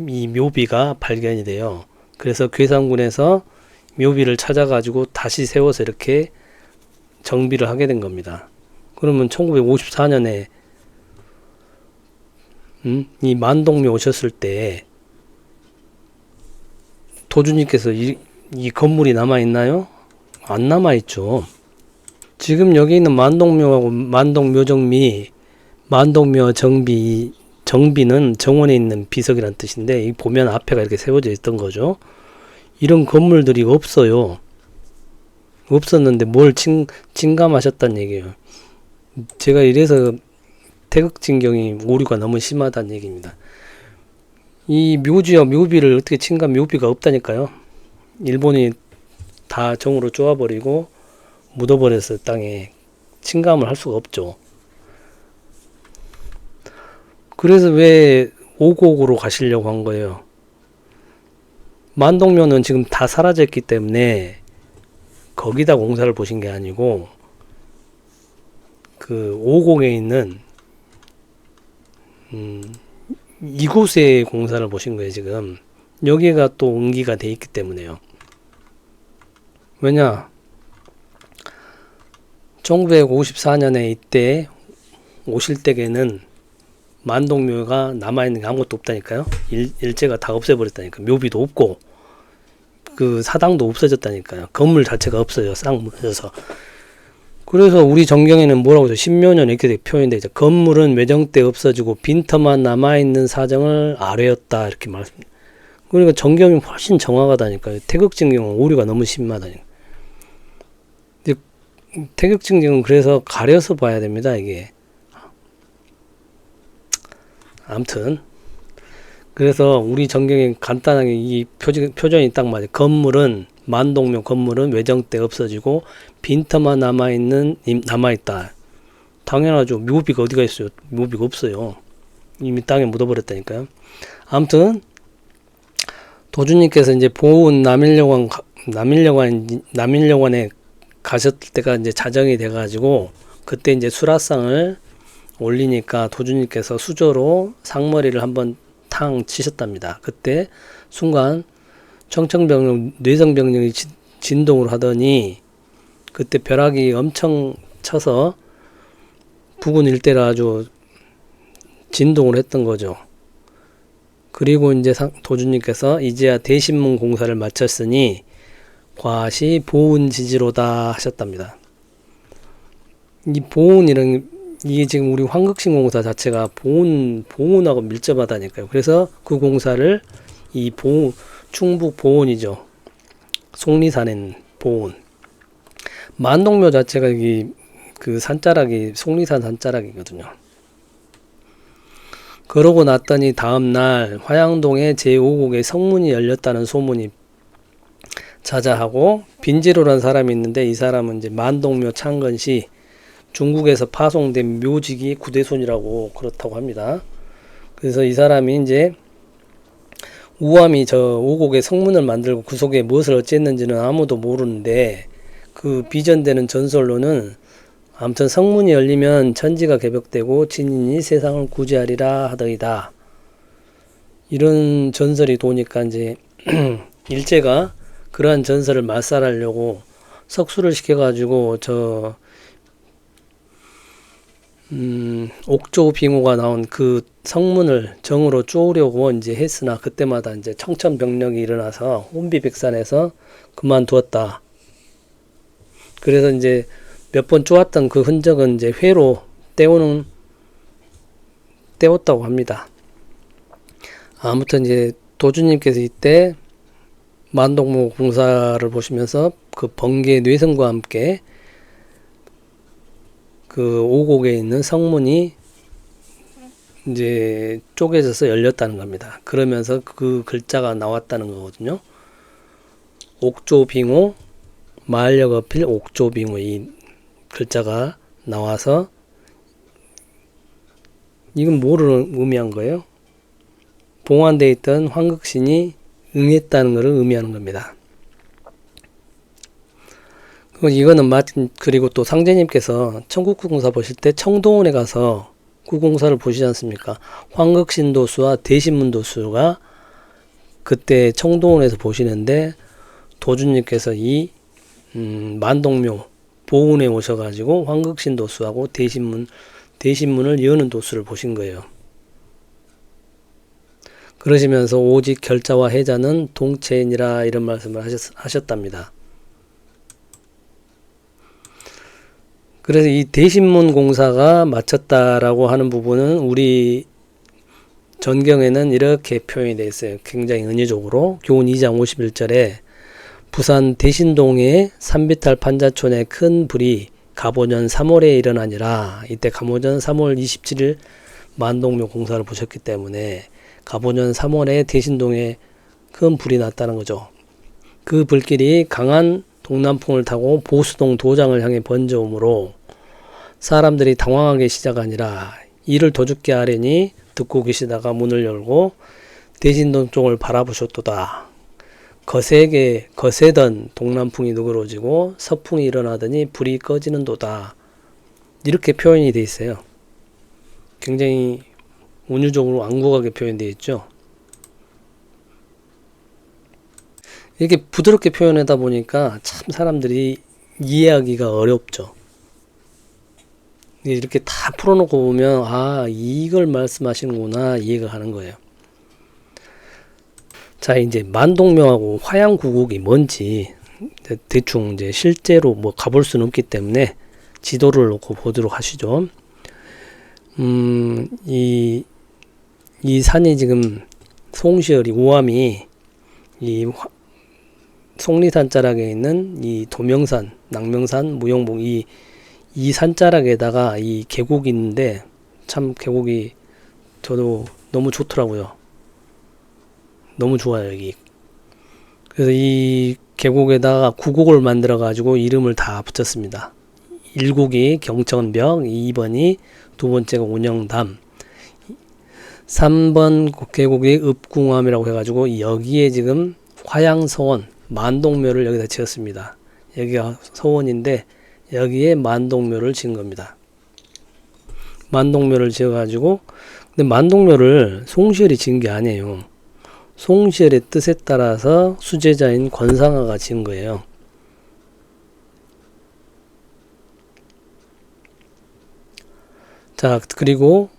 이 묘비가 발견이 돼요. 그래서 괴산군에서 묘비를 찾아가지고 다시 세워서 이렇게 정비를 하게 된 겁니다. 그러면 1954년에 이 만동묘 오셨을 때 도주님께서 이 건물이 남아있나요? 안 남아있죠. 지금 여기 있는 만동묘하고 만동묘정미, 만동묘 정비는 정원에 있는 비석이란 뜻인데, 이 보면 앞에가 이렇게 세워져 있던 거죠. 이런 건물들이 없어요. 없었는데 뭘 침감하셨단 얘기예요. 제가 이래서 태극진경이 오류가 너무 심하다는 얘기입니다. 이 묘지와 묘비를 어떻게 묘비가 없다니까요. 일본이 다 정으로 쪼아버리고 묻어버려서 땅에 침감을 할 수가 없죠. 그래서 왜 오곡으로 가시려고 한 거예요. 만동묘는 지금 다 사라졌기 때문에 거기다 공사를 보신 게 아니고 그 오곡에 있는 이곳에 공사를 보신 거예요. 지금 여기가 또 응기가 돼 있기 때문에요. 왜냐, 1954년에 이때 오실 때에는 만동묘가 남아있는 게 아무것도 없다니까요. 일제가 다 없애버렸다니까. 묘비도 없고 그 사당도 없어졌다니까요. 건물 자체가 없어요. 싹 무너져서. 그래서 우리 정경에는 뭐라고 해서 10묘년 이렇게 표현되어 있죠. 건물은 외정 때 없어지고 빈터만 남아있는 사정을 아뢰었다 이렇게 말씀합니다. 그러니까 정경이 훨씬 정확하다니까요. 태극증경은 오류가 너무 심하다니까. 태극증경은 그래서 가려서 봐야 됩니다. 이게. 아무튼 그래서 우리 정경에 간단하게 이 표전이 딱 맞아요. 건물은 만동묘 건물은 외정 때 없어지고 빈터만 남아있다. 당연하죠. 묘비가 어디가 있어요? 묘비가 없어요. 이미 땅에 묻어버렸다니까요. 아무튼 도주님께서 이제 보훈 남일여관에 가셨을 때가 이제 자정이 돼가지고 그때 이제 수라상을 올리니까 도주님께서 수저로 상머리를 한번 탕 치셨답니다. 그때 순간 청청병력, 뇌성병력이 진동을 하더니 그때 벼락이 엄청 쳐서 부근 일대를 아주 진동을 했던 거죠. 그리고 이제 도주님께서 이제야 대신문 공사를 마쳤으니 과시 보훈지지로다 하셨답니다. 이 보훈이란 이게 지금 우리 황극신 공사 자체가 보훈하고 밀접하다니까요. 그래서 그 공사를 충북 보훈이죠. 속리산에 있는 보온. 만동묘 자체가 그 산자락이 속리산 산자락이거든요. 그러고 났더니 다음날 화양동에 제5곡의 성문이 열렸다는 소문이 자자하고, 빈지로라는 사람이 있는데 이 사람은 이제 만동묘 창건시 중국에서 파송된 묘직이 구대손이라고 그렇다고 합니다. 그래서 이 사람이 이제 우암이 저 오곡의 성문을 만들고 그 속에 무엇을 어쨌는지는 아무도 모르는데, 그 비전되는 전설로는 아무튼 성문이 열리면 천지가 개벽되고 진인이 세상을 구제하리라 하더이다. 이런 전설이 도니까 이제 일제가 그러한 전설을 말살하려고 석수를 시켜가지고 옥조 빙호가 나온 그 성문을 정으로 쪼으려고 이제 했으나, 그때마다 이제 청천벽력이 일어나서 혼비백산해서 그만두었다. 그래서 이제 몇 번 쪼았던 그 흔적은 이제 회로 떼웠다고 합니다. 아무튼 이제 도주님께서 이때 만동묘 공사를 보시면서 그 번개 뇌성과 함께 그 오곡에 있는 성문이 이제 쪼개져서 열렸다는 겁니다. 그러면서 그 글자가 나왔다는 거거든요. 옥조빙호, 마을역 어필 옥조빙호, 이 글자가 나와서 이건 뭐를 의미한 거예요? 봉안되어 있던 황극신이 응했다는 것을 의미하는 겁니다. 이거는 그리고 또 상제님께서 청국구공사 보실 때 청동원에 가서 구공사를 보시지 않습니까? 황극신도수와 대신문도수가 그때 청동원에서 보시는데, 도주님께서 이 만동묘 보훈에 오셔가지고 황극신도수하고 대신문을 여는 도수를 보신 거예요. 그러시면서 오직 결자와 해자는 동체이니라 이런 말씀을 하셨답니다. 그래서 이 대신문 공사가 마쳤다라고 하는 부분은 우리 전경에는 이렇게 표현이 되어 있어요. 굉장히 은유적으로 교훈 2장 51절에 부산 대신동의 산비탈 판자촌에 큰 불이 갑오년 3월에 일어나니라. 이때 갑오년 3월 27일 만동묘 공사를 보셨기 때문에 갑오년 3월에 대신동에 큰 불이 났다는 거죠. 그 불길이 강한 동남풍을 타고 보수동 도장을 향해 번져오므로 사람들이 당황하게 시작하니라. 이를 도죽게 하려니 듣고 계시다가 문을 열고 대신동 쪽을 바라보셨도다. 거세던 동남풍이 누그러지고 서풍이 일어나더니 불이 꺼지는도다. 이렇게 표현이 되어 있어요. 굉장히 운유적으로 완곡하게 표현되어 있죠. 이렇게 부드럽게 표현하다 보니까 참 사람들이 이해하기가 어렵죠. 이렇게 다 풀어놓고 보면 아, 이걸 말씀하시는구나 이해가 가는 거예요. 자, 이제 만동묘하고 화양구곡이 뭔지 대충 이제 실제로 뭐 가볼 수는 없기 때문에 지도를 놓고 보도록 하시죠. 이 산이 지금 송시열이 우암이 이 속리산 자락에 있는 이 도명산, 낙명산, 무용봉 이 산자락에다가 이 계곡이 있는데 참 계곡이 저도 너무 좋더라고요. 너무 좋아요 여기. 그래서 이 계곡에다가 9곡을 만들어 가지고 이름을 다 붙였습니다. 1곡이 경천벽, 2번이 두 번째가 온영담, 3번 계곡이 읍궁암이라고 해가지고 여기에 지금 화양서원 만동묘를 여기다 지었습니다. 여기가 서원인데 여기에 만동묘를 지은 겁니다. 만동묘를 지어가지고, 근데 만동묘를 송시열이 지은 게 아니에요. 송시열의 뜻에 따라서 수제자인 권상아가 지은 거예요. 자, 그리고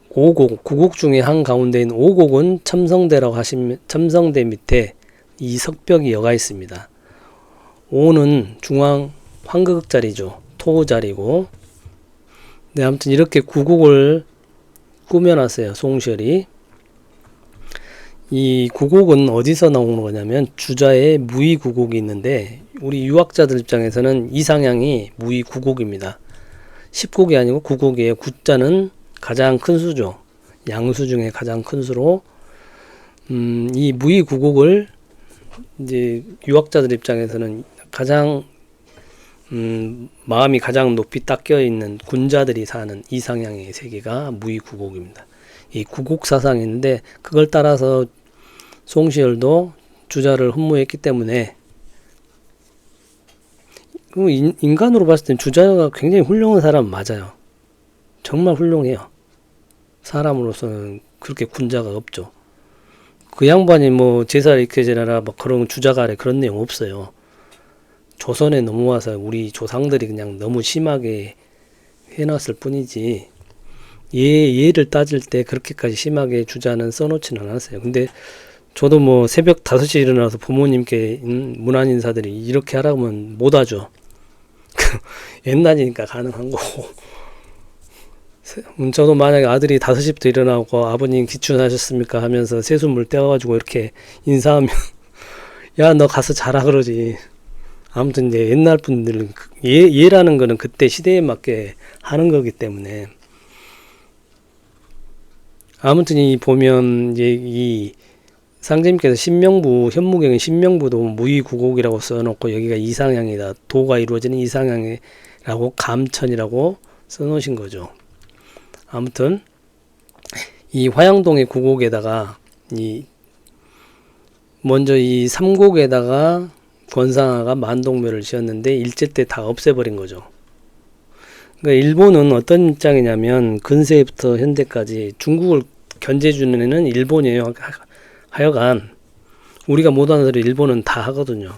5곡, 9곡 중에 한 가운데인 5곡은 첨성대라고 하시면, 첨성대 밑에 이 석벽이 여가 있습니다. 5는 중앙 황극 자리죠. 토 자리고. 네, 아무튼 이렇게 9곡을 꾸며놨어요. 송시열이. 이 구곡은 어디서 나오는 거냐면 주자에 무의 구곡이 있는데 우리 유학자들 입장에서는 이상향이 무의 구곡입니다. 10곡이 아니고 9곡이에요. 구자는 가장 큰 수죠. 양수 중에 가장 큰 수로 이 무의 구곡을 이제 유학자들 입장에서는 가장 마음이 가장 높이 닦여 있는 군자들이 사는 이상향의 세계가 무의 구곡입니다. 이 구곡 사상인데 그걸 따라서 송시열도 주자를 흠모했기 때문에 인간으로 봤을 땐 주자가 굉장히 훌륭한 사람 맞아요. 정말 훌륭해요. 사람으로서는 그렇게 군자가 없죠. 그 양반이 뭐 제사를 이렇게 지내라 막 그런 주자가래 그런 내용 없어요. 조선에 넘어와서 우리 조상들이 그냥 너무 심하게 해놨을 뿐이지 예를 따질 때 그렇게까지 심하게 주자는 써놓지는 않았어요. 근데 저도 뭐 새벽 5시에 일어나서 부모님께 문안 인사들이 이렇게 하라면 못하죠. 옛날이니까 가능한 거고. 저도 만약에 아들이 5시부터 일어나고 아버님 기춘하셨습니까 하면서 세수물 떼어가지고 이렇게 인사하면 야 너 가서 자라 그러지. 아무튼 이제 옛날 분들은 예라는 거는 그때 시대에 맞게 하는 거기 때문에 아무튼 이 보면 이제 이 상제님께서 신명부 현무경의 신명부도 무의구곡이라고 써놓고 여기가 이상향이다. 도가 이루어지는 이상향이라고 감천이라고 써놓으신 거죠. 아무튼 이 화양동의 구곡에다가 이 먼저 이 삼곡에다가 권상아가 만동묘를 지었는데 일제 때 다 없애버린 거죠. 그러니까 일본은 어떤 입장이냐면 근세부터 현대까지 중국을 견제해주는 애는 일본이에요. 하여간 우리가 못하는 소리 일본은 다 하거든요.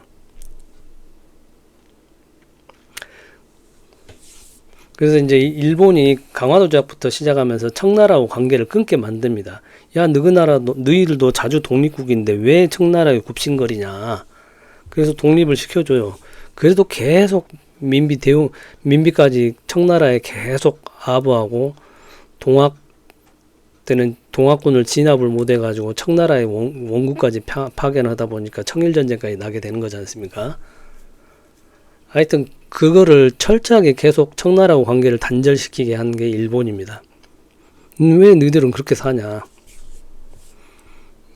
그래서 이제 일본이 강화도 제약부터 시작하면서 청나라하고 관계를 끊게 만듭니다. 야, 너희들도 자주 독립국인데 왜 청나라에 굽신거리냐. 그래서 독립을 시켜줘요. 그래도 계속 민비까지 청나라에 계속 아부하고 동학군을 진압을 못해가지고 청나라의 원국까지 파견하다 보니까 청일전쟁까지 나게 되는 거지 않습니까? 하여튼 그거를 철저하게 계속 청나라하고 관계를 단절시키게 한 게 일본입니다. 왜 너희들은 그렇게 사냐.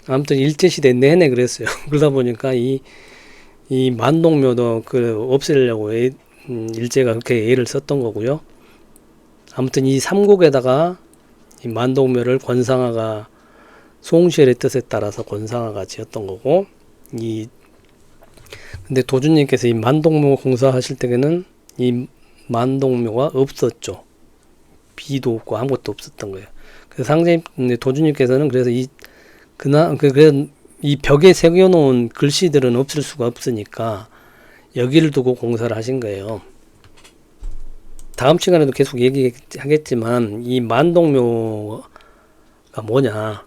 아무튼 일제시대 내내 그랬어요. 그러다 보니까 이 만동묘도 없애려고 일제가 그렇게 애를 썼던 거고요. 아무튼 이 삼곡에다가 이 만동묘를 권상아가 송시열의 뜻에 따라서 권상아가 지었던 거고 근데 도주님께서 이 만동묘 공사하실 때에는 이 만동묘가 없었죠. 비도 없고 아무것도 없었던 거예요. 그래서 도주님께서는 그래서 이 벽에 새겨놓은 글씨들은 없을 수가 없으니까 여기를 두고 공사를 하신 거예요. 다음 시간에도 계속 얘기하겠지만 이 만동묘가 뭐냐.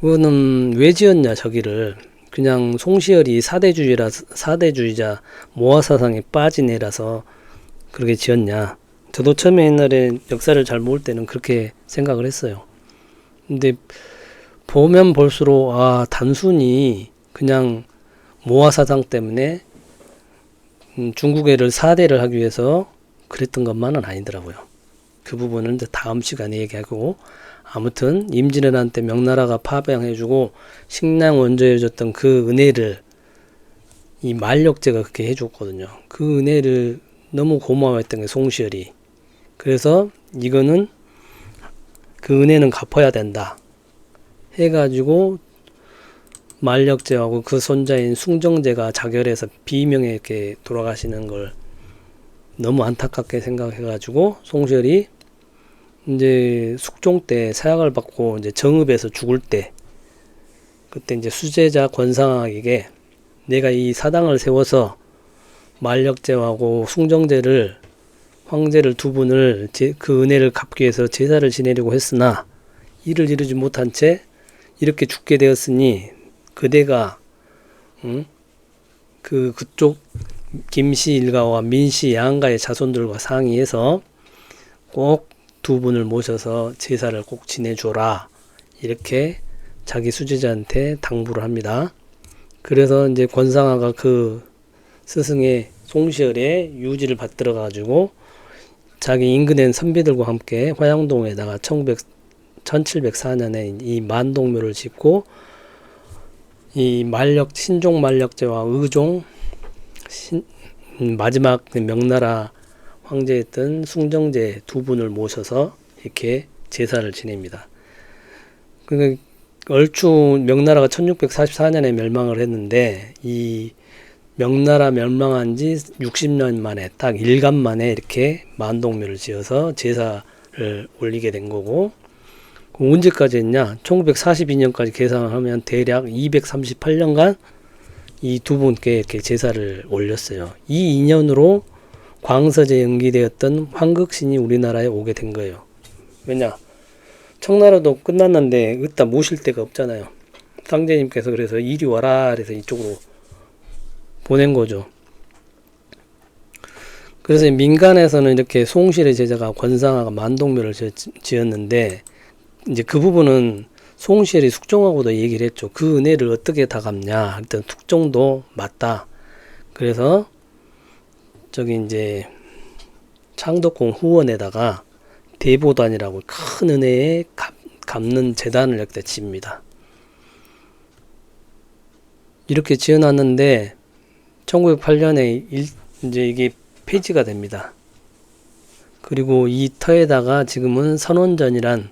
그거는 왜 지었냐 저기를. 그냥 송시열이 사대주의자 모아사상에 빠진 애라서 그렇게 지었냐. 저도 처음에 옛날에 역사를 잘 모를 때는 그렇게 생각을 했어요. 근데 보면 볼수록 단순히 그냥 모아사상 때문에 중국애를 사대를 하기 위해서 그랬던 것만은 아니더라고요. 그 부분은 이제 다음 시간에 얘기하고 아무튼 임진왜란 때 명나라가 파병해주고 식량 원조해줬던 그 은혜를 이 만력제가 그렇게 해줬거든요. 그 은혜를 너무 고마워했던 게 송시열이. 그래서 이거는 그 은혜는 갚아야 된다 해가지고 만력제하고 그 손자인 숭정제가 자결해서 비명에 이렇게 돌아가시는 걸 너무 안타깝게 생각해가지고 송시열이 이제 숙종 때 사약을 받고 이제 정읍에서 죽을 때 그때 이제 수제자 권상학에게 내가 이 사당을 세워서 만력제하고 숭정제를 황제를 두 분을 그 은혜를 갚기 위해서 제사를 지내려고 했으나 이를 이루지 못한 채 이렇게 죽게 되었으니 그대가 그쪽 김씨 일가와 민씨 양가의 자손들과 상의해서 꼭 두 분을 모셔서 제사를 꼭 지내줘라 이렇게 자기 수제자한테 당부를 합니다. 그래서 이제 권상아가 그 스승의 송시열의 유지를 받들어 가지고 자기 인근의 선비들과 함께 화양동에다가 1704년에 이 만동묘를 짓고 이 신종 만력제와 의종 마지막 명나라 황제였던 숭정제 두 분을 모셔서 이렇게 제사를 지냅니다. 그 얼추 명나라가 1644년에 멸망을 했는데 이 명나라 멸망한 지 60년 만에 딱 일간 만에 이렇게 만동묘를 지어서 제사를 올리게 된 거고, 언제까지 했냐? 1942년까지 계산을 하면 대략 238년간 이 두 분께 이렇게 제사를 올렸어요. 이 인연으로 광서제 연기되었던 황극신이 우리나라에 오게 된 거예요. 왜냐? 청나라도 끝났는데 으따 모실 데가 없잖아요. 상제님께서 그래서 이리 와라 그래서 이쪽으로 보낸 거죠. 그래서 민간에서는 이렇게 송실의 제자가 권상아가 만동묘를 지었는데, 이제 그 부분은 송실이 숙종하고도 얘기를 했죠. 그 은혜를 어떻게 다 갚냐. 일단 숙종도 맞다. 그래서 저기 이제 창덕궁 후원에다가 대보단이라고 큰 은혜에 갚는 재단을 여기다 지입니다. 이렇게 지어놨는데 1908년에 이제 이게 폐지가 됩니다. 그리고 이 터에다가 지금은 선원전이란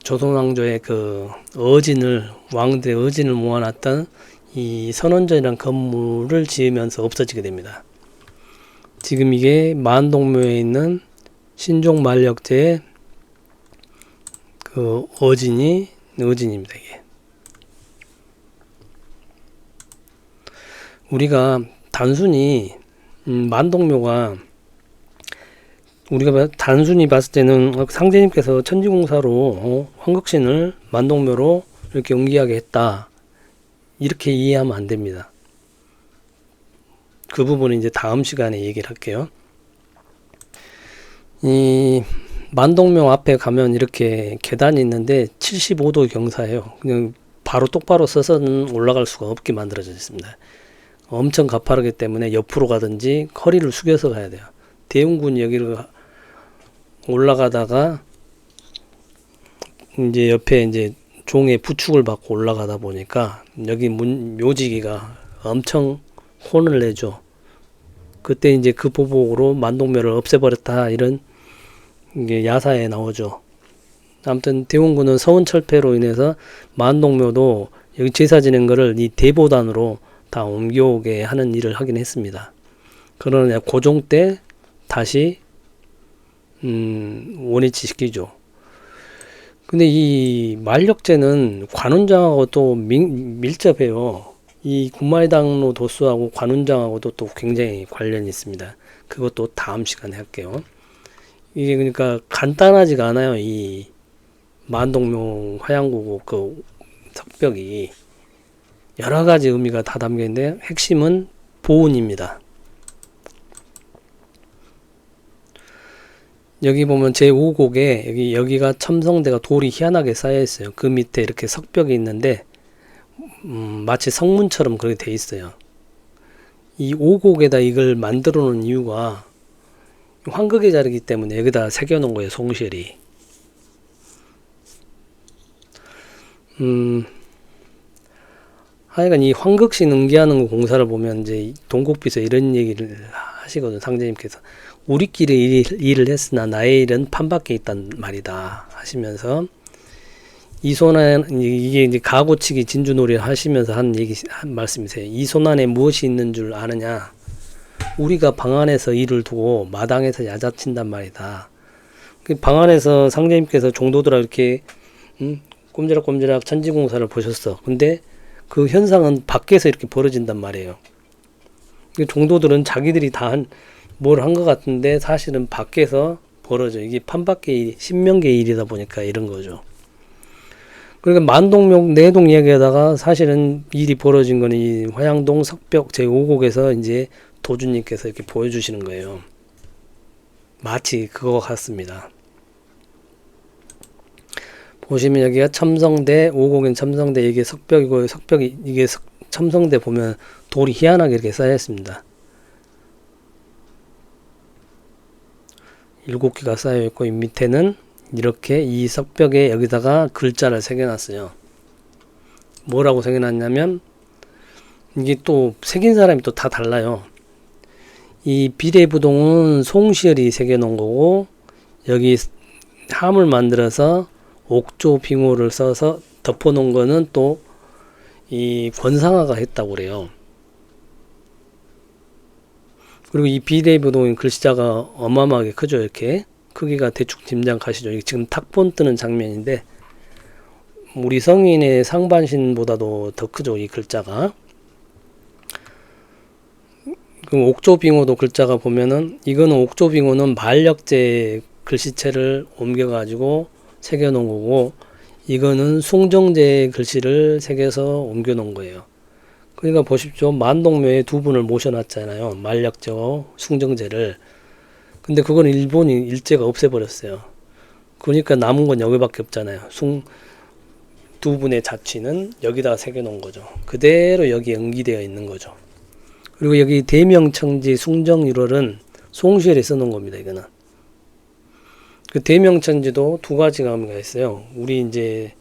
조선왕조의 그 왕들의 어진을 모아놨던 이 선원전이란 건물을 지으면서 없어지게 됩니다. 지금 이게 만동묘에 있는 신종 만력제의 그 어진입니다. 이게 우리가 단순히 만동묘가 우리가 단순히 봤을 때는 상제님께서 천지공사로 황극신을 만동묘로 이렇게 옮기하게 했다, 이렇게 이해하면 안 됩니다. 그 부분은 이제 다음 시간에 얘기를 할게요. 이 만동묘 앞에 가면 이렇게 계단이 있는데 75도 경사예요. 그냥 바로 똑바로 서서는 올라갈 수가 없게 만들어져 있습니다. 엄청 가파르기 때문에 옆으로 가든지 허리를 숙여서 가야 돼요. 대웅군이 여기를 올라가다가 이제 옆에 이제 종의 부축을 받고 올라가다 보니까 여기 묘지기가 엄청 혼을 내죠. 그때 이제 그 보복으로 만동묘를 없애버렸다, 이런 게 야사에 나오죠. 아무튼 대웅군은 서운철폐로 인해서 만동묘도 여기 제사 지낸 거를 이 대보단으로 다 옮겨오게 하는 일을 하긴 했습니다. 그러나 고종 때 다시 원위치시키죠. 근데 이 만력제는 관운장하고 또 밀접해요. 이 군마이당로 도수하고 관운장하고도 또 굉장히 관련이 있습니다. 그것도 다음 시간에 할게요. 이게 그러니까 간단하지가 않아요. 이 만동묘 화양고고 그 석벽이 여러 가지 의미가 다 담겨 있는데 핵심은 보은입니다. 여기 보면 제5곡에 여기가 첨성대가 돌이 희한하게 쌓여 있어요. 그 밑에 이렇게 석벽이 있는데 마치 성문처럼 그렇게 돼 있어요. 이 5곡에다 이걸 만들어 놓은 이유가 황극의 자리이기 때문에 여기다 새겨 놓은 거예요. 송실이. 하여간 이 황극신 응기하는 공사를 보면 이제 동국비서 이런 얘기를 하시거든. 상제님께서 우리끼리 일을 했으나 나의 일은 판밖에 있단 말이다 하시면서, 이손안, 이게 이제 가고치기 진주놀이 하시면서 한 말씀이세요. 이손안에 무엇이 있는 줄 아느냐? 우리가 방 안에서 일을 두고 마당에서 야자친단 말이다. 방 안에서 상제님께서 종도들하고 이렇게 꼼지락꼼지락 천지공사를 보셨어. 근데 그 현상은 밖에서 이렇게 벌어진단 말이에요. 종도들은 자기들이 다 뭘 한 것 같은데 사실은 밖에서 벌어져. 이게 판밖의 신명계의 일이다 보니까 이런 거죠. 그러니까 만동묘 내동 이야기하다가 사실은 일이 벌어진 거는 이 화양동 석벽 제5곡에서 이제 도주님께서 이렇게 보여주시는 거예요. 마치 그거 같습니다. 보시면 여기가 첨성대, 오곡인 첨성대, 이게 석벽이고, 석벽이, 이게 첨성대 보면 돌이 희한하게 이렇게 쌓여 있습니다. 7개가 쌓여 있고, 이 밑에는 이렇게 이 석벽에 여기다가 글자를 새겨놨어요. 뭐라고 새겨놨냐면, 이게 또 새긴 사람이 또 다 달라요. 이 비례부동은 송시열이 새겨놓은 거고, 여기 함을 만들어서 옥조 빙호를 써서 덮어놓은 거는 또 이 권상아가 했다고 그래요. 그리고 이 비례부동인 글씨자가 어마어마하게 크죠. 이렇게 크기가 대충 짐작하시죠. 이게 지금 탁본 뜨는 장면인데 우리 성인의 상반신보다도 더 크죠. 이 글자가. 그럼 옥조빙호도 글자가 보면은 이거는 옥조빙호는 만력제 글씨체를 옮겨가지고 새겨놓은 거고, 이거는 숭정제 글씨를 새겨서 옮겨놓은 거예요. 그러니까 보십시오. 만동묘에 두 분을 모셔놨잖아요. 만력제와 숭정제를. 근데 그건 일본이 일제가 없애버렸어요. 그러니까 남은 건 여기밖에 없잖아요. 두 분의 자취는 여기다 새겨놓은 거죠. 그대로 여기 연기되어 있는 거죠. 그리고 여기 대명청지 숭정일월은 송시열이 써놓은 겁니다. 이거는. 그 대명천지도 두 가지가 의미가 있어요. 우리 이제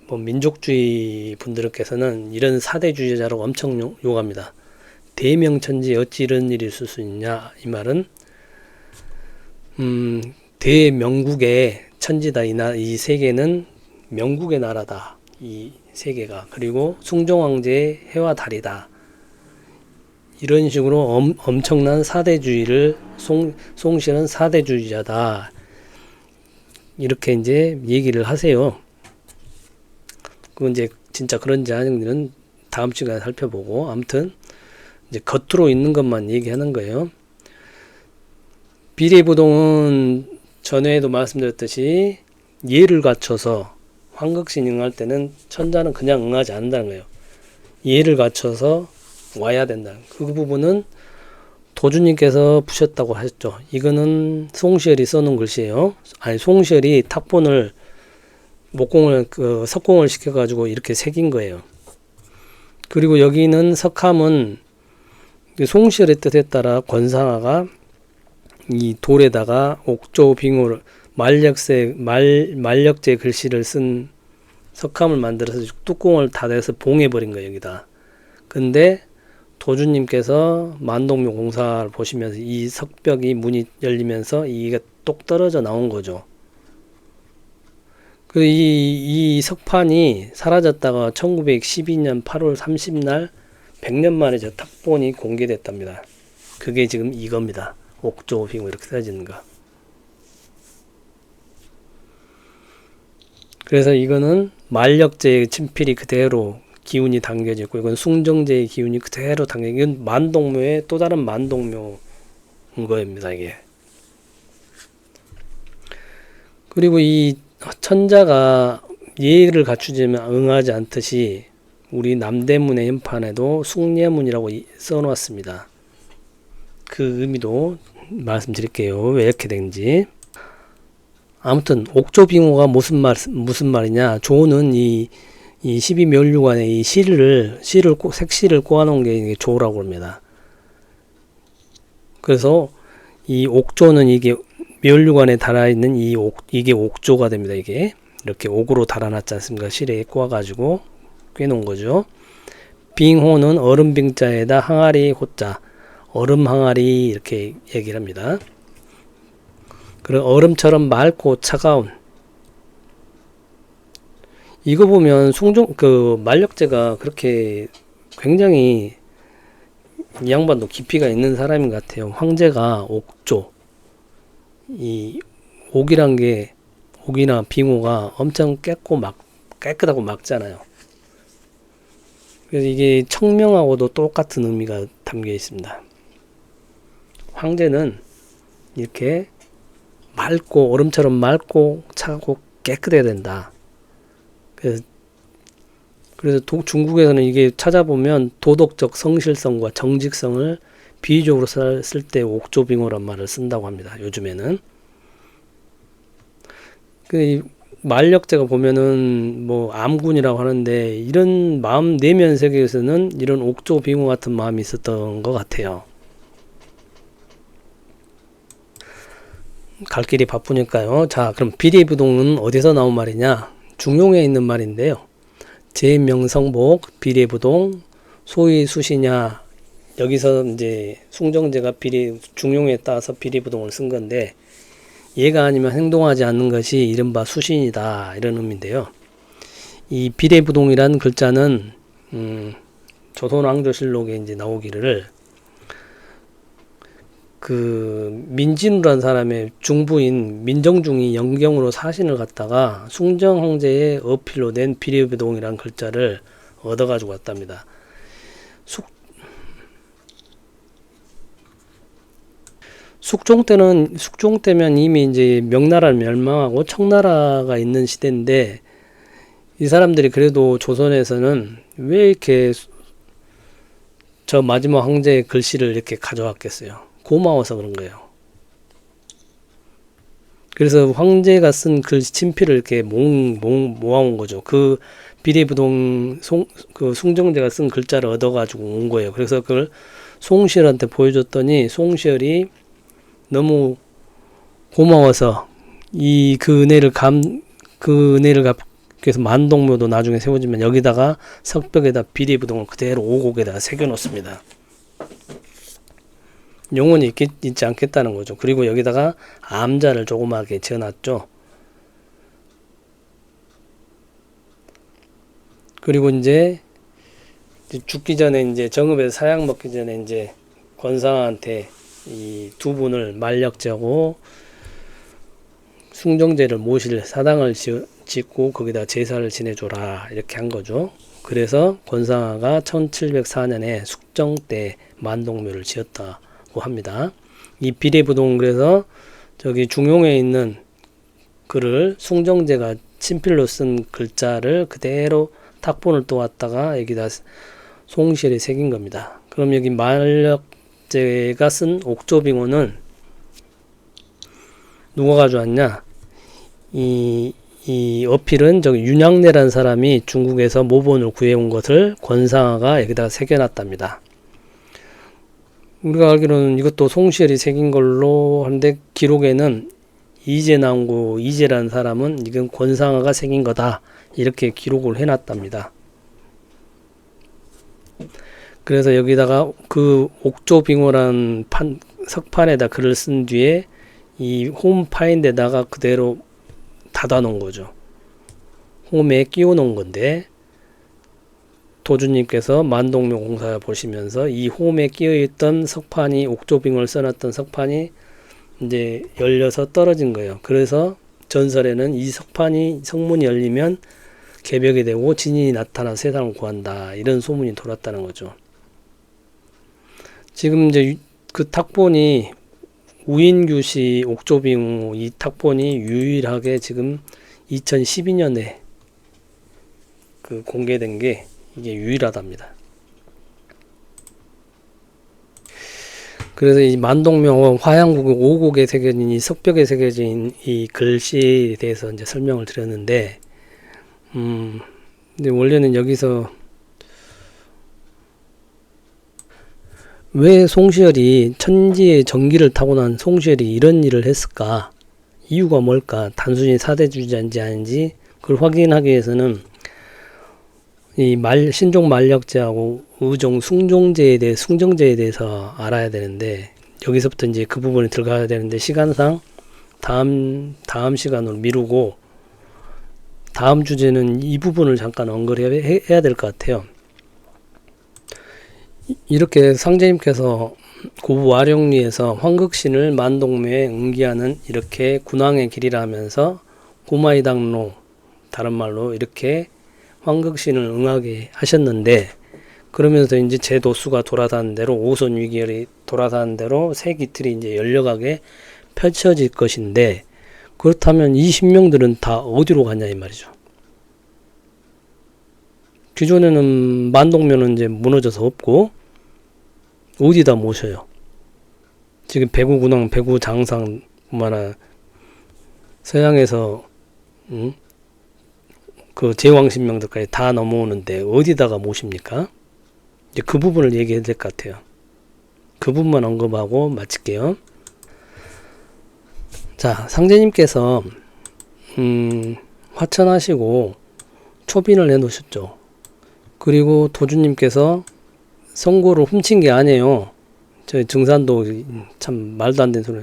뭐 민족주의 분들께서는 이런 사대주의자라고 엄청 욕합니다. 대명천지 어찌 이런 일이 있을 수 있냐 이 말은 대명국의 천지다. 이 세계는 명국의 나라다. 이 세계가. 그리고 숭정왕제의 해와 달이다. 이런 식으로 엄청난 사대주의를 송시는 사대주의자다. 이렇게 이제 얘기를 하세요. 그건 이제 진짜 그런지 아닌지는 다음 시간에 살펴보고, 아무튼 이제 겉으로 있는 것만 얘기하는 거예요. 비례부동은 전에도 말씀드렸듯이 예를 갖춰서 환극신 응할 때는 천자는 그냥 응하지 않는다는 거예요. 예를 갖춰서 와야 된다. 그 부분은 도주님께서 푸셨다고 하셨죠. 이거는 송시열이 써놓은 글씨예요. 아니, 송시열이 탁본을 목공을 석공을 시켜가지고 이렇게 새긴 거예요. 그리고 여기는 석함은 송시열의 뜻에 따라 권상아가 이 돌에다가 옥조 빙호를 만력제 글씨를 쓴 석함을 만들어서 뚜껑을 닫아서 봉해버린 거예요. 여기다. 근데 도주님께서 만동묘 공사를 보시면서 이 석벽이 문이 열리면서 이게 똑 떨어져 나온 거죠. 이 석판이 사라졌다가 1912년 8월 30날 100년 만에 저 탁본이 공개됐답니다. 그게 지금 이겁니다. 옥조 빙호 이렇게 써지는 거. 그래서 이거는 만력제의 친필이 그대로 기운이 담겨져 고, 이건 숭정제의 기운이 그대로 담겨. 이건 만동묘의 또 다른 만동묘인 거입니다. 이게. 그리고 이 천자가 예를 갖추지만 응하지 않듯이 우리 남대문의 현판에도 숭례문이라고 써놓았습니다. 그 의미도 말씀드릴게요. 왜 이렇게 된지. 아무튼 옥조빙호가 무슨 말이냐. 조는 이 12묘류관에 이 색시를 꼬아놓은 게 조라고 합니다. 그래서 이 옥조는 이게 묘류관에 달아있는 이게 옥조가 됩니다. 이게 이렇게 옥으로 달아놨지 않습니까? 실에 꼬아가지고 꿰놓은 거죠. 빙호는 얼음빙자에다 항아리 호자, 얼음 항아리 이렇게 얘기를 합니다. 그리고 얼음처럼 맑고 차가운. 이거 보면 만력제가 그렇게 굉장히 이 양반도 깊이가 있는 사람인 것 같아요. 황제가 옥조, 이 옥이란 게 옥이나 빙호가 엄청 깨끗하고 맑잖아요. 그래서 이게 청명하고도 똑같은 의미가 담겨 있습니다. 황제는 이렇게 맑고 얼음처럼 맑고 차고 깨끗해야 된다. 그래서 중국에서는 이게 찾아보면 도덕적 성실성과 정직성을 비유적으로 쓸 때 옥조빙호란 말을 쓴다고 합니다. 요즘에는. 만력제가 보면은 뭐 암군이라고 하는데 이런 마음 내면 세계에서는 이런 옥조빙호 같은 마음이 있었던 것 같아요. 갈 길이 바쁘니까요. 자, 그럼 비례부동은 어디서 나온 말이냐? 중용에 있는 말인데요. 제명성복 비례부동 소위 수시냐, 여기서 이제 숭정제가 중용에 따라서 비례부동을 쓴 건데, 얘가 아니면 행동하지 않는 것이 이른바 수신이다, 이런 의미인데요. 이 비례부동이란 글자는 조선왕조실록에 이제 나오기를, 그 민진우란 사람의 중부인 민정중이 영경으로 사신을 갖다가 숭정황제의 어필로 낸 비례부동이란 글자를 얻어가지고 왔답니다. 숙종 때면 이미 이제 명나라를 멸망하고 청나라가 있는 시대인데, 이 사람들이 그래도 조선에서는 왜 이렇게 저 마지막 황제의 글씨를 이렇게 가져왔겠어요? 고마워서 그런 거예요. 그래서 황제가 쓴 글 친필을 이렇게 모아온 거죠. 그 비례부동 그 숭정제가 쓴 글자를 얻어가지고 온 거예요. 그래서 그걸 송시열한테 보여줬더니 송시열이 너무 고마워서 그 은혜를 그래서 만동묘도 나중에 세워지면 여기다가 석벽에다 비례부동을 그대로 오곡에다가 새겨놓습니다. 영원히 있지 않겠다는 거죠. 그리고 여기다가 암자를 조그맣게 지어놨죠. 그리고 이제 죽기 전에 이제 정읍에서 사약 먹기 전에 이제 권상한테 이 두 분을 만력제하고 숭정제를 모실 사당을 짓고 거기다 제사를 지내줘라, 이렇게 한 거죠. 그래서 권상아가 1704년에 숙정 때 만동묘를 지었다고 합니다. 이 비례부동, 그래서 저기 중용에 있는 글을 숭정제가 친필로 쓴 글자를 그대로 탁본을 또 왔다가 여기다 송시열이 새긴 겁니다. 그럼 여기 만력제가 쓴 옥조빙호는 누가 가져왔냐? 이 어필은 저기 윤양래라는 사람이 중국에서 모본을 구해온 것을 권상아가 여기다가 새겨놨답니다. 우리가 알기로는 이것도 송시열이 새긴 걸로 하는데, 기록에는 이제라는 사람은 이건 권상아가 새긴 거다, 이렇게 기록을 해놨답니다. 그래서 여기다가 그 옥조빙호란 석판에다 글을 쓴 뒤에 이 홈 파인 데다가 그대로 닫아 놓은 거죠. 홈에 끼워 놓은 건데, 도주님께서 만동묘 공사 보시면서 이 홈에 끼어 있던 석판이, 옥조빙호를 써놨던 석판이 이제 열려서 떨어진 거예요. 그래서 전설에는 이 성문이 열리면 개벽이 되고 진인이 나타나 세상을 구한다, 이런 소문이 돌았다는 거죠. 지금 이제 그 탁본이 우인규시 옥조빙호, 이 탁본이 유일하게 지금 2012년에 그 공개된 게 이게 유일하답니다. 그래서 이 만동묘 화양국의 5곡에 새겨진 이 석벽에 새겨진 이 글씨에 대해서 이제 설명을 드렸는데, 근데 원래는 여기서 왜 송시열이, 천지의 전기를 타고난 송시열이 이런 일을 했을까? 이유가 뭘까? 단순히 사대주자인지 아닌지 그걸 확인하기 위해서는 이 신종 만력제하고 의종 숭정제에 대해서 알아야 되는데, 여기서부터 이제 그 부분에 들어가야 되는데, 시간상 다음 시간으로 미루고, 다음 주제는 이 부분을 잠깐 언급해야 될 것 같아요. 이렇게 상제님께서 고부 와룡리에서 황극신을 만동묘에 응기하는 이렇게 군왕의 길이라 하면서 고마이당로, 다른 말로 이렇게 황극신을 응하게 하셨는데, 그러면서 이제 제 도수가 돌아다니는 대로, 오손 위기열이 돌아다니는 대로 새 기틀이 이제 열려가게 펼쳐질 것인데, 그렇다면 이 신명들은 다 어디로 가냐 이 말이죠. 기존에는 만동묘는 이제 무너져서 없고 어디다 모셔요? 지금 배구군왕, 배구장상, 서양에서 그 제왕신명들까지 다 넘어오는데 어디다가 모십니까? 이제 그 부분을 얘기해야 될 것 같아요. 그 부분만 언급하고 마칠게요. 자, 상제님께서 화천하시고 초빈을 해놓으셨죠. 그리고 도주님께서 성고를 훔친 게 아니에요. 저희 증산도 참 말도 안 되는 소리.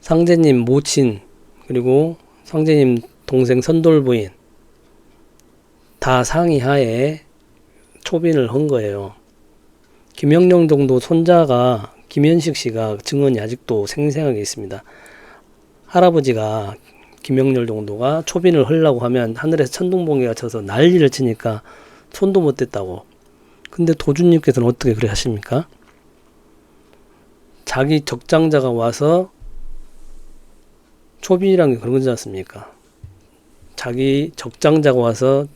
상제님 모친 그리고 상제님 동생 선돌부인 다 상의하에 초빈을 한 거예요. 김영령 정도 손자가 김현식 씨가 증언이 아직도 생생하게 있습니다. 할아버지가 김영렬 정도가 초빈을 하려고 하면 하늘에서 천둥번개가 쳐서 난리를 치니까 손도 못 댔다고. 근데 도주님께서는 어떻게 그래 하십니까? 자기 적장자가 와서 초빈이란 게 그런 거지 않습니까? 자기 적장자가 와서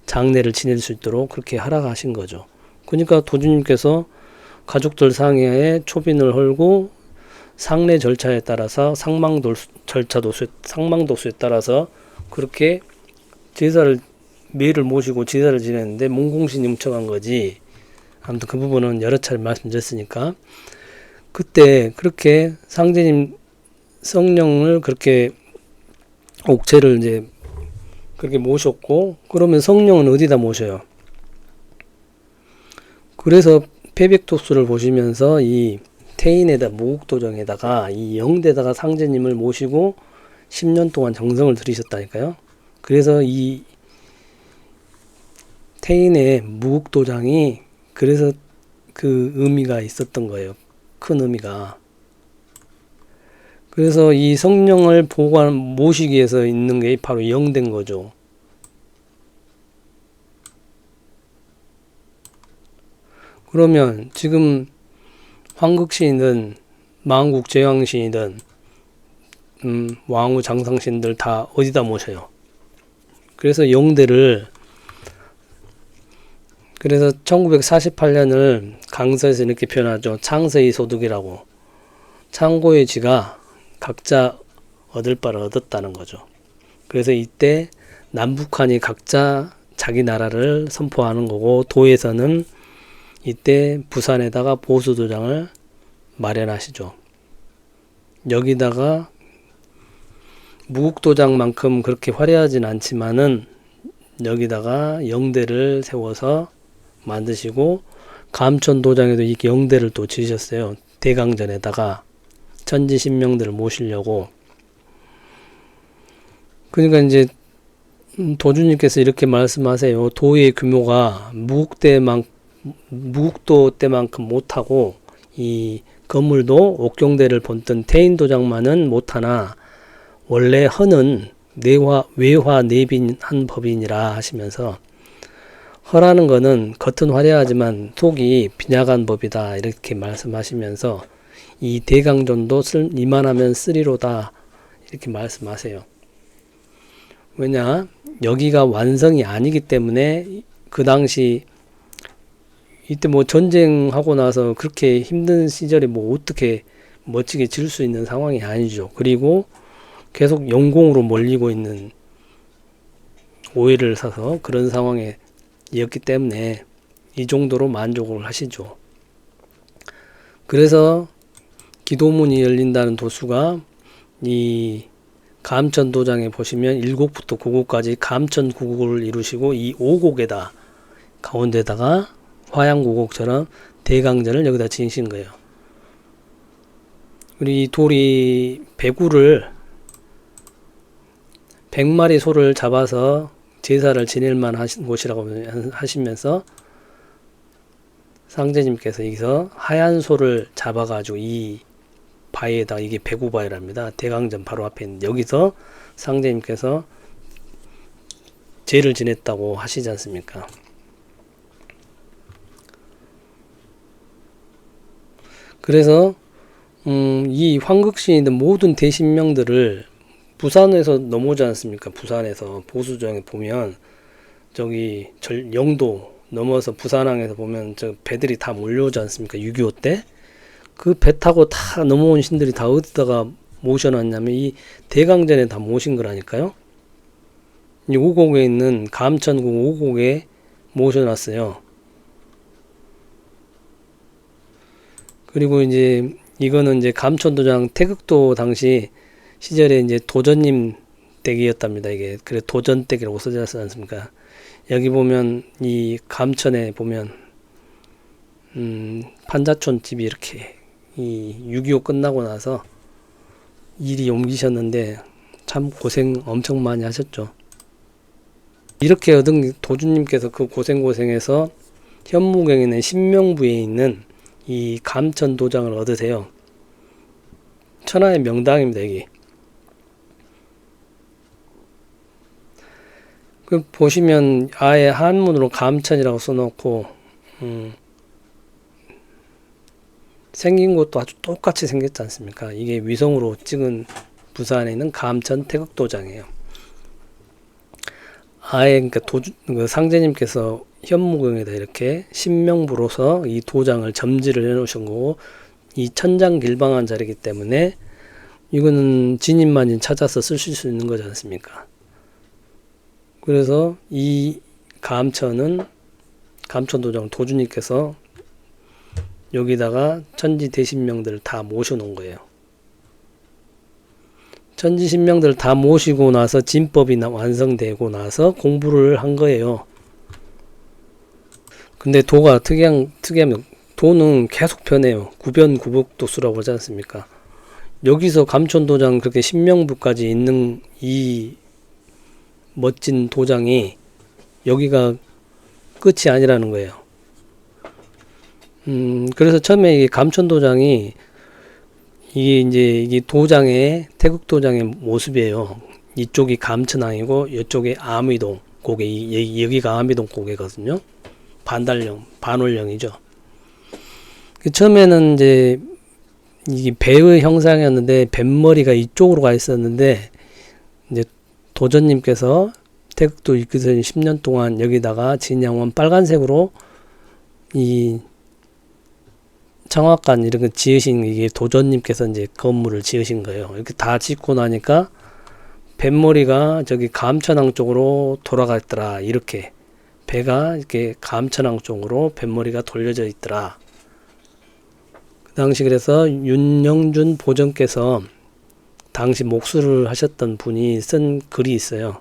장례를 지낼 수 있도록 그렇게 허락하신 거죠. 그러니까 도주님께서 가족들 상의하에 초빈을 헐고 상례 절차에 따라서 상망도수에 따라서 그렇게 제사를 매를 모시고 제사를 지냈는데 문공신이 훔쳐간 거지. 아무튼 그 부분은 여러 차례 말씀드렸으니까 그때 그렇게 상제님 성령을 그렇게 옥체를 이제 그렇게 모셨고 그러면 성령은 어디다 모셔요? 그래서 패백도수를 보시면서 이 태인에다 무국도정에다가 이 영대다가 상제님을 모시고 10년 동안 정성을 들이셨다니까요. 그래서 이 태인의 무국도장이 그래서 그 의미가 있었던 거예요. 큰 의미가. 그래서 이 성령을 모시기 위해서 있는 게 바로 영된 거죠. 그러면 지금 황극신이든 망국제왕신이든 왕후 장상신들 다 어디다 모셔요? 그래서 영대를 그래서 1948년을 강서에서 이렇게 표현하죠. 창서의 소득이라고. 창고의 쥐가 각자 얻을 바를 얻었다는 거죠. 그래서 이때 남북한이 각자 자기 나라를 선포하는 거고 도에서는 이때 부산에다가 보수도장을 마련하시죠. 여기다가 무국도장만큼 그렇게 화려하진 않지만은 여기다가 영대를 세워서 만드시고 감천도장에도 이 영대를 또 지으셨어요. 대강전에다가 천지신명들을 모시려고. 그러니까 이제 도주님께서 이렇게 말씀하세요. 도의 규모가 무국도 때만큼 못하고 이 건물도 옥경대를 본뜬 태인도장만은 못하나 원래 허는 외화 내빈한 법이니라 하시면서 허라는 거는 겉은 화려하지만 속이 빈약한 법이다 이렇게 말씀하시면서 이 대강전도 이만하면 쓰리로다 이렇게 말씀하세요. 왜냐 여기가 완성이 아니기 때문에 그 당시 이때 뭐 전쟁하고 나서 그렇게 힘든 시절에 뭐 어떻게 멋지게 지을 수 있는 상황이 아니죠. 그리고 계속 영공으로 몰리고 있는 오해를 사서 그런 상황이었기 때문에 이 정도로 만족을 하시죠. 그래서 기도문이 열린다는 도수가 이 감천도장에 보시면 1곡부터 9곡까지 감천 9곡을 이루시고 이 5곡에다 가운데다가 화양구곡처럼 대강전을 여기다 지으신 거예요. 우리 돌이 배구를 100마리 소를 잡아서 제사를 지낼 만한 곳이라고 하시면서 상제님께서 여기서 하얀 소를 잡아가지고 이 바위에다 이게 배구바위랍니다. 대강전 바로 앞에 있는 여기서 상제님께서 제를 지냈다고 하시지 않습니까? 그래서 이 황극신이든 모든 대신명들을 부산에서 넘어오지 않습니까? 부산에서 보수정에 보면 저기 영도 넘어서 부산항에서 보면 저 배들이 다 몰려오지 않습니까? 6.25 때? 그 배 타고 다 넘어온 신들이 다 어디다가 모셔놨냐면 이 대강전에 다 모신 거라니까요. 이 우곡에 있는 감천궁 우곡에 모셔놨어요. 그리고 이제 이거는 이제 감천도장 태극도 당시 시절에 이제 도전님 댁이었답니다. 이게 그래 도전댁이라고 써졌지 않습니까? 여기 보면 이 감천에 보면 판자촌 집이 이렇게 이 6.25 끝나고 나서 일이 옮기셨는데 참 고생 엄청 많이 하셨죠. 이렇게 얻은 도주님께서 그 고생해서 현무경에 있는 신명부에 있는 이 감천 도장을 얻으세요. 천하의 명당입니다. 여기 그 보시면 아예 한문으로 감천이라고 써놓고 생긴 것도 아주 똑같이 생겼지 않습니까? 이게 위성으로 찍은 부산에 있는 감천 태극도장이에요. 아예 그러니까 그 상제님께서 현무경에다 이렇게 신명부로서 이 도장을 점지를 해놓으신 거고, 이 천장길방한 자리이기 때문에 이거는 진인만인 찾아서 쓰실 수 있는 거지 않습니까? 그래서 이 감천은 감천도장 도주님께서 여기다가 천지대신명들을 다 모셔놓은 거예요. 천지신명들을 다 모시고 나서 진법이 완성되고 나서 공부를 한 거예요. 근데 도가 특이하면 도는 계속 변해요. 구변구복도수라고 하지 않습니까? 여기서 감천도장 그렇게 신명부까지 있는 이 멋진 도장이 여기가 끝이 아니라는 거예요. 그래서 처음에 이 감천도장이 이게 이제 이게 도장의 태극도장의 모습이에요. 이쪽이 감천항이고 이쪽이 아미동 고개, 여기가 아미동 고개거든요. 반월령이죠. 처음에는 이제 이게 배의 형상이었는데 뱃머리가 이쪽으로 가 있었는데 이제 도전님께서 태극도 이끄신 10년 동안 여기다가 진양원 빨간색으로 이 청학관 이런 거 지으신, 이게 도전님께서 이제 건물을 지으신 거예요. 이렇게 다 짓고 나니까 뱃머리가 저기 감천항 쪽으로 돌아갔더라. 이렇게 배가 이렇게 감천항 쪽으로 뱃머리가 돌려져 있더라. 그 당시 그래서 윤영준 보전께서 당시 목수를 하셨던 분이 쓴 글이 있어요.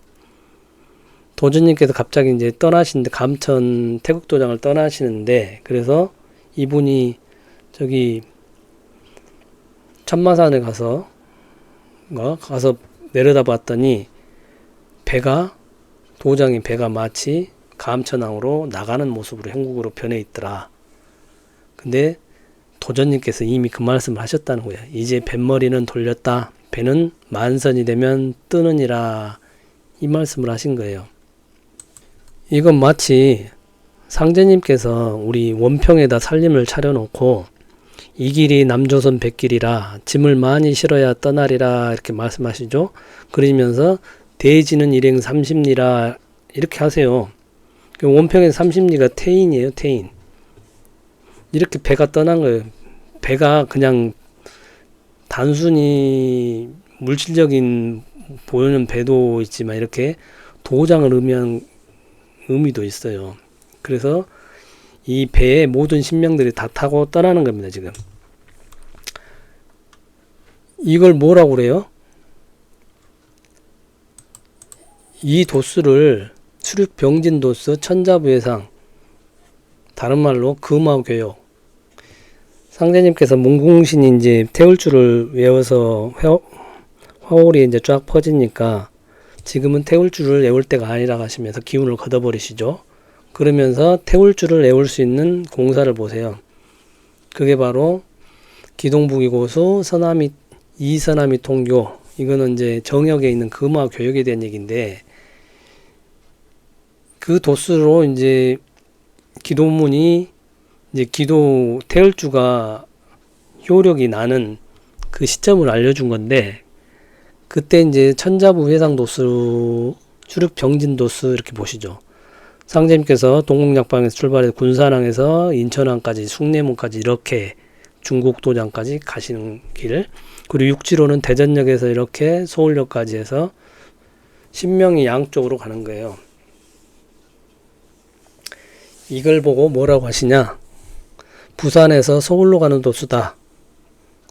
도전님께서 갑자기 이제 떠나시는데, 감천 태극도장을 떠나시는데, 그래서 이분이 저기 천마산에 가서 내려다 봤더니 도장의 배가 마치 감천항으로 나가는 모습으로 형국으로 변해 있더라. 근데 도전님께서 이미 그 말씀을 하셨다는 거예요. 이제 뱃머리는 돌렸다. 배는 만선이 되면 뜨느니라. 이 말씀을 하신 거예요. 이건 마치 상제님께서 우리 원평에다 살림을 차려놓고 이 길이 남조선 백길이라 짐을 많이 실어야 떠나리라 이렇게 말씀하시죠. 그러면서 대지는 일행 30리라 이렇게 하세요. 원평의 30리가 태인이에요. 태인. 이렇게 배가 떠난 거예요. 배가 그냥 단순히 물질적인 보이는 배도 있지만 이렇게 도장을 의미한 의미도 있어요. 그래서 이 배의 모든 신명들이 다 타고 떠나는 겁니다. 지금 이걸 뭐라고 그래요? 이 도수를 수륙병진도수 천자부회상, 다른 말로 금화교역. 상제님께서 문궁신이 이제 태울 줄을 외워서 화올이 이제 쫙 퍼지니까 지금은 태울 줄을 외울 때가 아니라 하시면서 기운을 걷어버리시죠. 그러면서 태울 줄을 외울 수 있는 공사를 보세요. 그게 바로 기동부기고수 이서남이 통교. 이거는 이제 정역에 있는 금화 교역에 대한 얘기인데, 그 도수로 이제 기도문이 이제 기도 태울주가 효력이 나는 그 시점을 알려준 건데, 그때 이제 천자부 회상 도수, 수륙 병진 도수 이렇게 보시죠. 상제님께서 동국약방에서 출발해서 군산항에서 인천항까지 숭례문까지 이렇게 중국도장까지 가시는 길, 그리고 육지로는 대전역에서 이렇게 서울역까지 해서 신명이 양쪽으로 가는 거예요. 이걸 보고 뭐라고 하시냐? 부산에서 서울로 가는 도수다.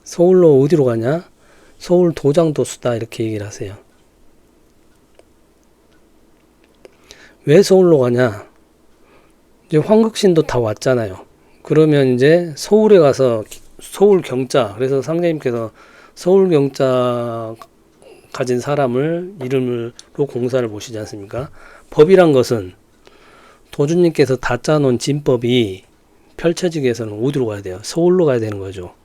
서울로 어디로 가냐? 서울 도장 도수다. 이렇게 얘기를 하세요. 왜 서울로 가냐? 이제 황극신도 다 왔잖아요. 그러면 이제 서울에 가서 서울 경자, 그래서 상제님께서 서울 경자 가진 사람을 이름으로 공사를 보시지 않습니까? 법이란 것은 도주님께서 다 짜놓은 진법이 펼쳐지기 위해서는 어디로 가야 돼요? 서울로 가야 되는 거죠.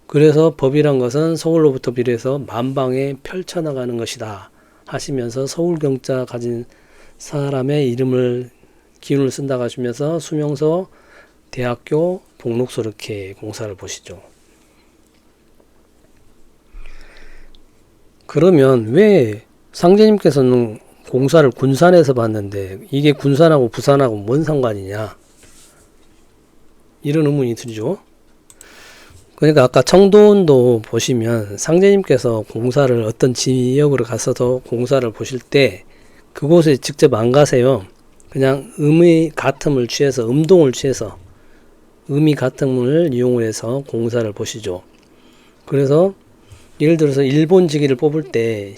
그래서 법이란 것은 서울로부터 비롯해서 만방에 펼쳐나가는 것이다 하시면서 서울 경자 가진 사람의 이름을 기운을 쓴다고 하시면서 수명서, 대학교, 복록소 이렇게 공사를 보시죠. 그러면 왜 상제님께서는 공사를 군산에서 봤는데 이게 군산하고 부산하고 뭔 상관이냐? 이런 의문이 들죠. 그러니까 아까 청도원도 보시면 상제님께서 공사를 어떤 지역으로 가서도 공사를 보실 때 그곳에 직접 안 가세요. 그냥 음의 같음을 취해서 음동을 취해서 음의 같음을 이용을 해서 공사를 보시죠. 그래서 예를 들어서 일본지기를 뽑을 때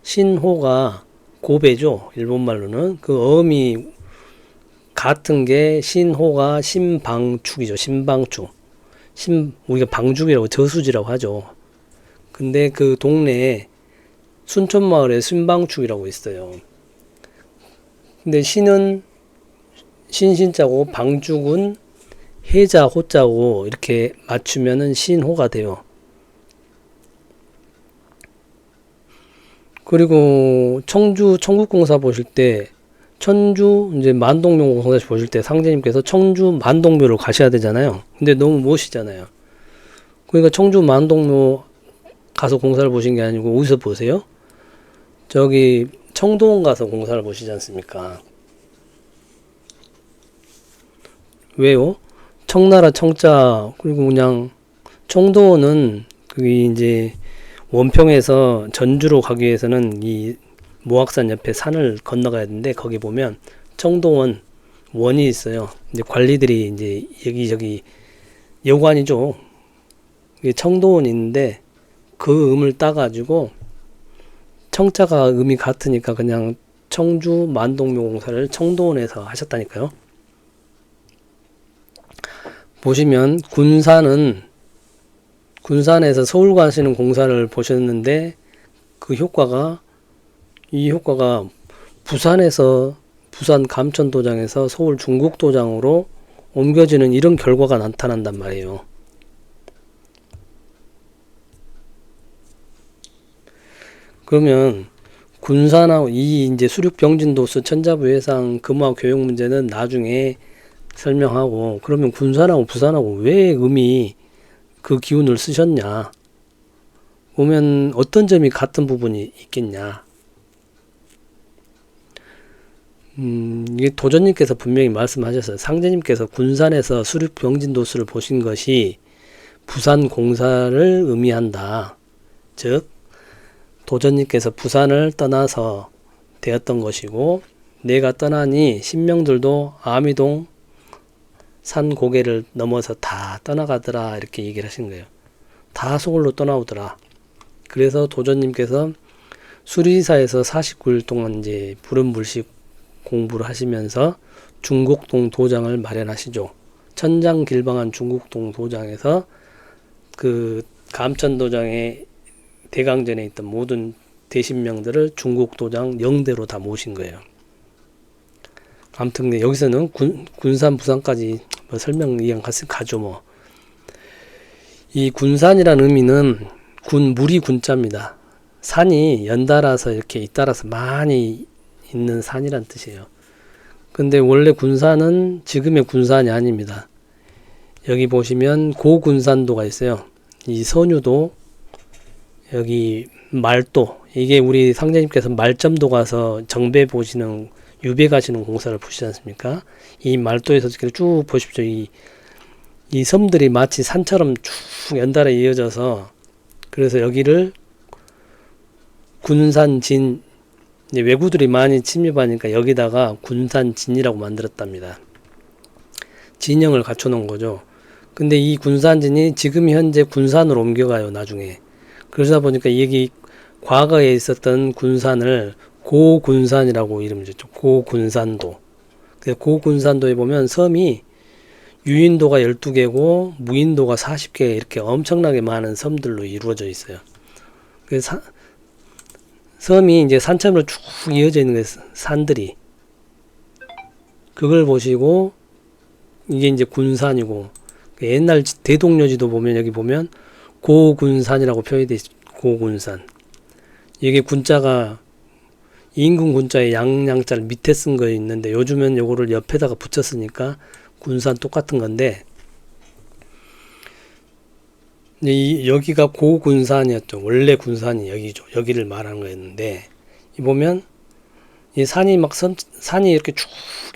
신호가 고배죠. 일본말로는 그 음이 같은 게 신호가 신방축이죠. 신방축. 우리가 방죽이라고 저수지라고 하죠. 근데 그 동네에 순천마을에 신방축이라고 있어요. 근데 신은 신자고 방죽은 해자 호자고 이렇게 맞추면은 신호가 돼요. 그리고 청주 청국공사 보실 때 천주 이제 만동묘 공사 보실 때 상제님께서 청주 만동묘로 가셔야 되잖아요. 근데 너무 멋이잖아요. 그러니까 청주 만동묘 가서 공사를 보신 게 아니고 어디서 보세요? 저기 청도원 가서 공사를 보시지 않습니까? 왜요? 청나라 청자 그리고 그냥 청도원은 그게 이제 원평에서 전주로 가기 위해서는 이 모악산 옆에 산을 건너가야 되는데 거기 보면 청도원 원이 있어요. 이제 관리들이 이제 여기저기 여관이죠. 청도원이 있는데 그 음을 따가지고 청자가 음이 같으니까 그냥 청주 만동묘 공사를 청도원에서 하셨다니까요. 보시면 군산에서 서울 가시는 공사를 보셨는데 이 효과가 부산에서 부산 감천도장에서 서울 중국도장으로 옮겨지는 이런 결과가 나타난단 말이에요. 그러면 군산하고 이 이제 수륙병진도수 천자부회상 금화 교육 문제는 나중에 설명하고 그러면 군산하고 부산하고 왜 음이 그 기운을 쓰셨냐? 보면 어떤 점이 같은 부분이 있겠냐? 이게 도전님께서 분명히 말씀하셨어요. 상제님께서 군산에서 수륙병진도수를 보신 것이 부산 공사를 의미한다. 즉 도전님께서 부산을 떠나서 되었던 것이고 내가 떠나니 신명들도 아미동 산 고개를 넘어서 다 떠나가더라 이렇게 얘기를 하신 거예요. 다 서울로 떠나오더라. 그래서 도전님께서 수리사에서 49일 동안 이제 불음불식 공부를 하시면서 중국동 도장을 마련하시죠. 천장길방한 중국동 도장에서 그 감천도장에 대강전에 있던 모든 대신명들을 중국도장 영대로 다 모신 거예요. 아무튼 여기서는 군산 부산까지 뭐 설명 이양 가죠 뭐. 이 군산이라는 의미는 물이 군자입니다. 산이 연달아서 이렇게 잇따라서 많이 있는 산이란 뜻이에요. 근데 원래 군산은 지금의 군산이 아닙니다. 여기 보시면 고군산도가 있어요. 이 선유도 여기 말도 이게 우리 상제님께서 말점도 가서 정배 보시는 유배 가시는 공사를 보시지 않습니까? 이 말도에서 쭉 보십시오. 이 섬들이 마치 산처럼 쭉 연달아 이어져서 그래서 여기를 군산진 이제 왜구들이 많이 침입하니까 여기다가 군산진이라고 만들었답니다. 진영을 갖춰 놓은 거죠. 근데 이 군산진이 지금 현재 군산으로 옮겨가요, 나중에. 그러다 보니까 여기 과거에 있었던 군산을 고군산이라고 이름을 줬죠. 고군산도. 그래서 고군산도에 보면 섬이 유인도가 12개고 무인도가 40개 이렇게 엄청나게 많은 섬들로 이루어져 있어요. 그래서 섬이 이제 산처럼으로 쭉 이어져 있는 거예요. 산들이. 그걸 보시고 이게 이제 군산이고 옛날 대동료지도 보면 여기 보면 고군산이라고 표현되어 있습니다. 고군산. 이게 군자가 인근 군자에 양자를 밑에 쓴 거 있는데 요즘은 요거를 옆에다가 붙였으니까 군산 똑같은 건데 여기가 고군산이었죠. 원래 군산이 여기죠. 여기를 말하는 거였는데 이 보면 이 산이 막 산이 이렇게 쭉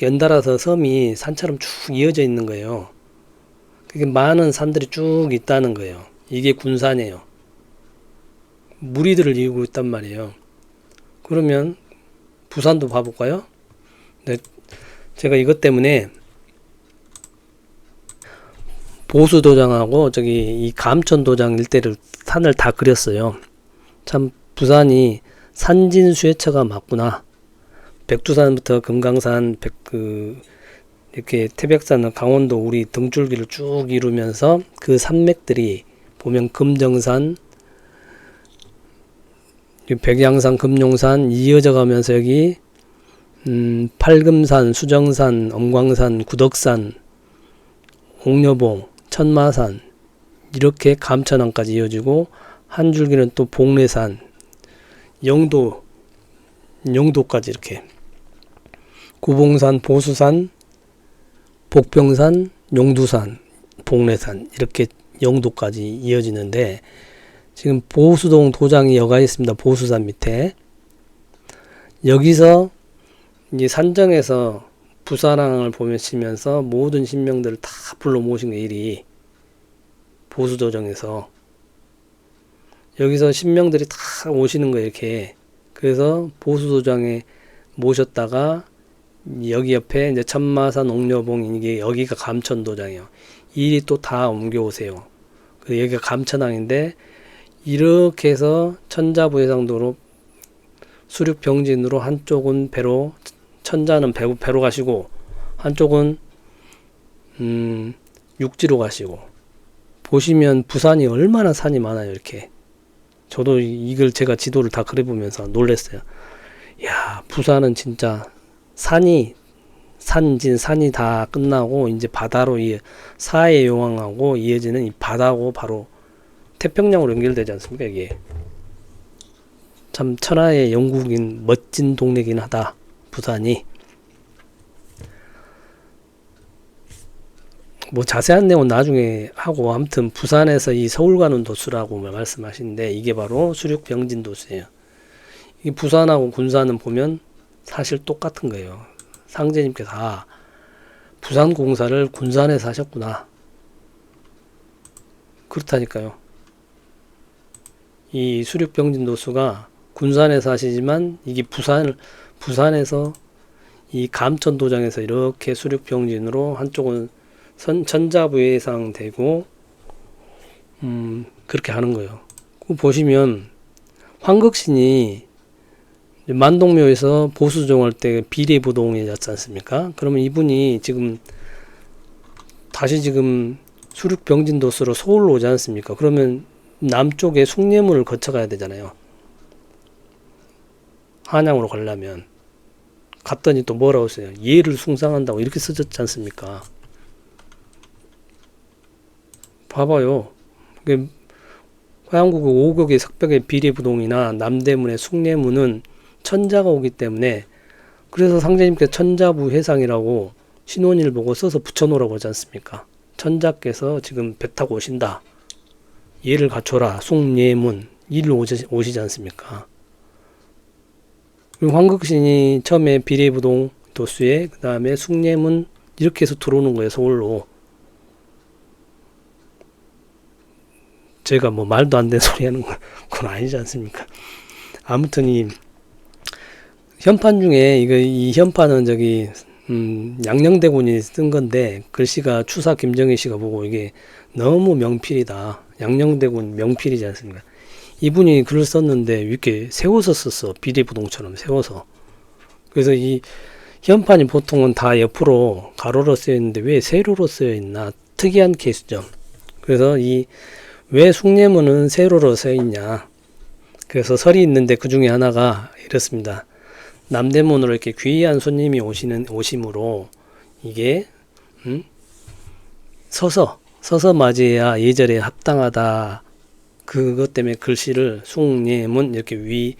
연달아서 섬이 산처럼 쭉 이어져 있는 거예요. 그게 많은 산들이 쭉 있다는 거예요. 이게 군산이에요. 무리들을 이루고 있단 말이에요. 그러면 부산도 봐볼까요? 네, 제가 이것 때문에 보수도장하고 저기 이 감천도장 일대를 산을 다 그렸어요. 참 부산이 산진수혜처가 맞구나. 백두산부터 금강산, 이렇게 태백산은 강원도 우리 등줄기를 쭉 이루면서 그 산맥들이 보면 금정산, 백양산, 금룡산 이어져 가면서 여기 팔금산, 수정산, 엄광산, 구덕산, 옥녀봉, 천마산 이렇게 감천항까지 이어지고 한 줄기는 또 복례산, 영도까지 이렇게 구봉산, 보수산, 복병산, 용두산, 복례산 이렇게 영도까지 이어지는데 지금 보수동 도장이 여가 있습니다. 보수산 밑에. 여기서 이제 산정에서 부산항을 보시면서 모든 신명들을 다 불러 모신 게 일이 보수도정에서 여기서 신명들이 다 오시는 거예요. 이렇게. 그래서 보수도장에 모셨다가 여기 옆에 이제 천마산, 옥녀봉 이게 여기가 감천도장이에요. 일이 또 다 옮겨오세요. 여기가 감천항인데 이렇게 해서 천자부해상도로 수륙병진으로 한쪽은 배로 천자는 배로 가시고 한쪽은 육지로 가시고 보시면 부산이 얼마나 산이 많아요. 이렇게 저도 이걸 제가 지도를 다 그려보면서 놀랐어요. 야, 부산은 진짜 산이 다 끝나고 이제 바다로 사해용항하고 이어지는 이 바다고 바로 태평양으로 연결되지 않습니까? 이게 참 천하의 영국인 멋진 동네긴 하다. 부산이 뭐 자세한 내용은 나중에 하고 아무튼 부산에서 이 서울 가는 도수라고 말씀하시는데 이게 바로 수륙병진 도수예요. 이 부산하고 군산은 보면 사실 똑같은 거예요. 상제님께서 부산 공사를 군산에서 하셨구나. 그렇다니까요. 이 수륙병진 도수가 군산에서 하시지만 이게 부산에서 이 감천도장에서 이렇게 수륙병진으로 한쪽은 천자부해상 되고 그렇게 하는 거예요. 보시면 황극신이 만동묘에서 보수종할 때 비례부동이었지 않습니까? 그러면 이분이 다시 수륙병진도수로 서울로 오지 않습니까? 그러면 남쪽에 숭례문을 거쳐가야 되잖아요. 한양으로 가려면. 갔더니 또 뭐라고 써요? 예를 숭상한다고 이렇게 써졌지 않습니까? 봐봐요. 화양국의 오곡의 석벽의 비례부동이나 남대문의 숭례문은 천자가 오기 때문에 그래서 상제님께서 천자부해상이라고 신혼일 보고 써서 붙여놓으라고 하지 않습니까? 천자께서 지금 배 타고 오신다. 예를 갖춰라. 숭례문 일로 오시지 않습니까? 그리고 황극신이 처음에 비례부동 도수에 그 다음에 숭례문 이렇게 해서 들어오는 거예요. 서울로. 제가 뭐 말도 안 되는 소리 하는 건 아니지 않습니까? 아무튼 현판 중에 이 현판은 양녕대군이 쓴 건데 글씨가 추사 김정희 씨가 보고 이게 너무 명필이다. 양녕대군 명필이지 않습니까? 이분이 글을 썼는데 이렇게 세워서 썼어. 비례부동처럼 세워서. 그래서 이 현판이 보통은 다 옆으로 가로로 쓰여 있는데 왜 세로로 쓰여 있나? 특이한 케이스죠. 그래서 왜 숭례문은 세로로 쓰여 있냐? 그래서 설이 있는데 그 중에 하나가 이렇습니다. 남대문으로 이렇게 귀한 손님이 오심으로 이게 서서 맞이해야 예절에 합당하다. 그것 때문에 글씨를 숭례문 이렇게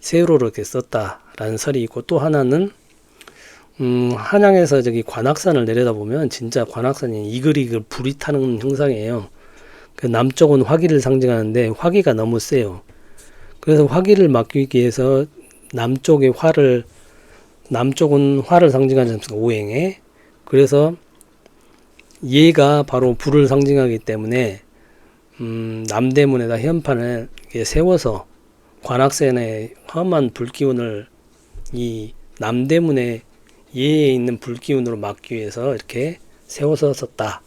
세로로 이렇게 썼다라는 설이 있고, 또 하나는 한양에서 관악산을 내려다보면 진짜 관악산이 이글이글 불이 타는 형상이에요. 그 남쪽은 화기를 상징하는데 화기가 너무 세요. 그래서 화기를 막기 위해서 남쪽은 화를 상징하지 않습니까? 오행에. 그래서 얘가 바로 불을 상징하기 때문에 남대문에다 현판을 세워서 관악산의 험한 불기운을 이 남대문에 예에 있는 불기운으로 막기 위해서 이렇게 세워서 썼다.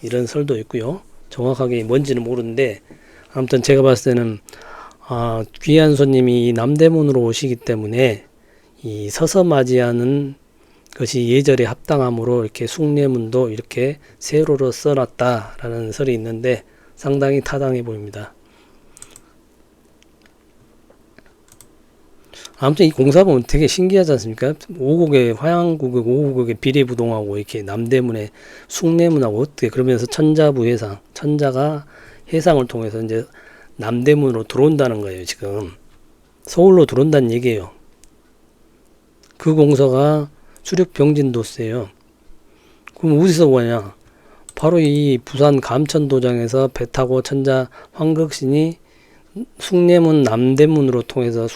이런 설도 있고요. 정확하게 뭔지는 모르는데 아무튼 제가 봤을 때는 귀한 손님이 남대문으로 오시기 때문에 이 서서 맞이하는 것이 예절에 합당함으로 이렇게 숭례문도 이렇게 세로로 써놨다라는 설이 있는데 상당히 타당해 보입니다. 아무튼 이 공사 보면 되게 신기하지 않습니까? 화양국의 5국의 비례부동하고 이렇게 남대문에 숭례문하고 어떻게 그러면서 천자부 해상, 천자가 해상을 통해서 이제 남대문으로 들어온다는 거예요. 지금 서울로 들어온다는 얘기예요. 그 공사가 수륙병진도세요. 그럼 어디서 오냐? 바로 이 부산 감천도장에서 배 타고 천자 황극신이 숭례문 남대문으로 통해서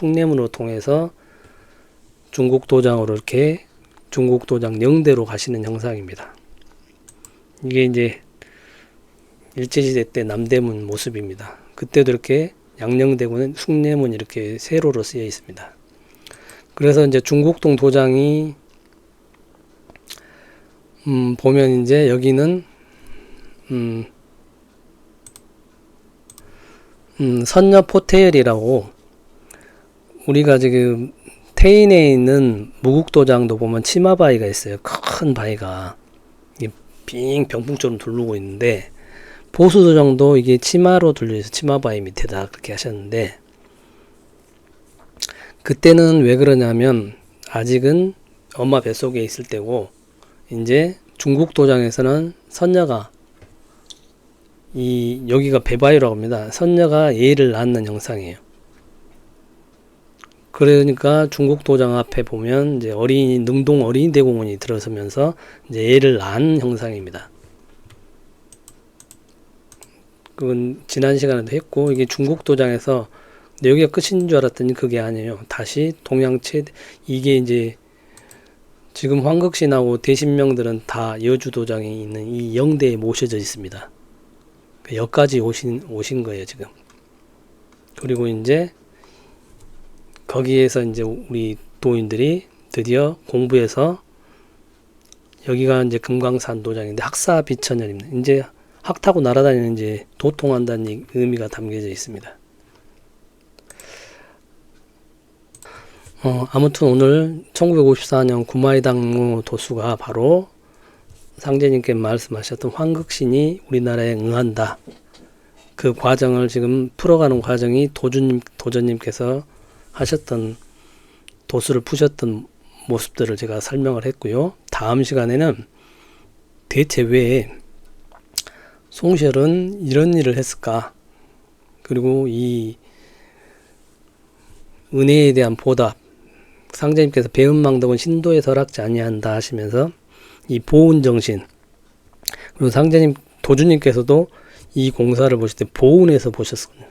중국도장으로 이렇게 중국도장 영대로 가시는 형상입니다. 이게 이제 일제시대 때 남대문 모습입니다. 그때도 이렇게 양녕대군은 숭례문 이렇게 세로로 쓰여 있습니다. 그래서 이제 중국동 도장이 보면 이제 여기는 선녀포태열이라고, 우리가 지금 태인에 있는 무국도장도 보면 치마바위가 있어요. 큰 바위가 빙 병풍처럼 두르고 있는데, 보수도장도 이게 치마로 둘려서 치마바위 밑에다 그렇게 하셨는데, 그때는 왜 그러냐면 아직은 엄마 뱃속에 있을 때고, 이제 중국도장에서는 선녀가 여기가 배바위라고 합니다. 선녀가 얘를 낳는 형상이에요. 그러니까 중국도장 앞에 보면 이제 능동 어린이 대공원이 들어서면서 이제 얘를 낳은 형상입니다. 그건 지난 시간에도 했고, 이게 중국도장에서 여기가 끝인 줄 알았더니 그게 아니에요. 다시 이게 이제 지금 황극신하고 대신명들은 다 여주도장에 있는 이 영대에 모셔져 있습니다. 여기까지 오신 거예요, 지금. 그리고 이제 거기에서 이제 우리 도인들이 드디어 공부해서, 여기가 이제 금강산 도장인데 학사비천연입니다. 이제 학 타고 날아다니는 이제 도통한다는 의미가 담겨져 있습니다. 아무튼 오늘 1954년 구마이당무 도수가 바로 상제님께 말씀하셨던 황극신이 우리나라에 응한다. 그 과정을 지금 풀어가는 과정이 도전님께서 하셨던 도수를 푸셨던 모습들을 제가 설명을 했고요. 다음 시간에는 대체 왜 송시열은 이런 일을 했을까? 그리고 이 은혜에 대한 보답, 상제님께서 배은망덕은 신도에 설악지 아니한다 하시면서 이 보은정신, 그리고 상제님 도주님께서도 이 공사를 보실 때 보은에서 보셨거든요.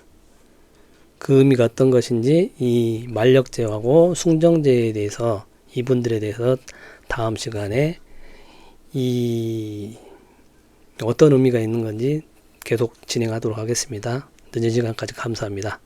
그 의미가 어떤 것인지 이 만력제하고 숭정제에 대해서, 이분들에 대해서 다음 시간에 어떤 의미가 있는 건지 계속 진행하도록 하겠습니다. 늦은 시간까지 감사합니다.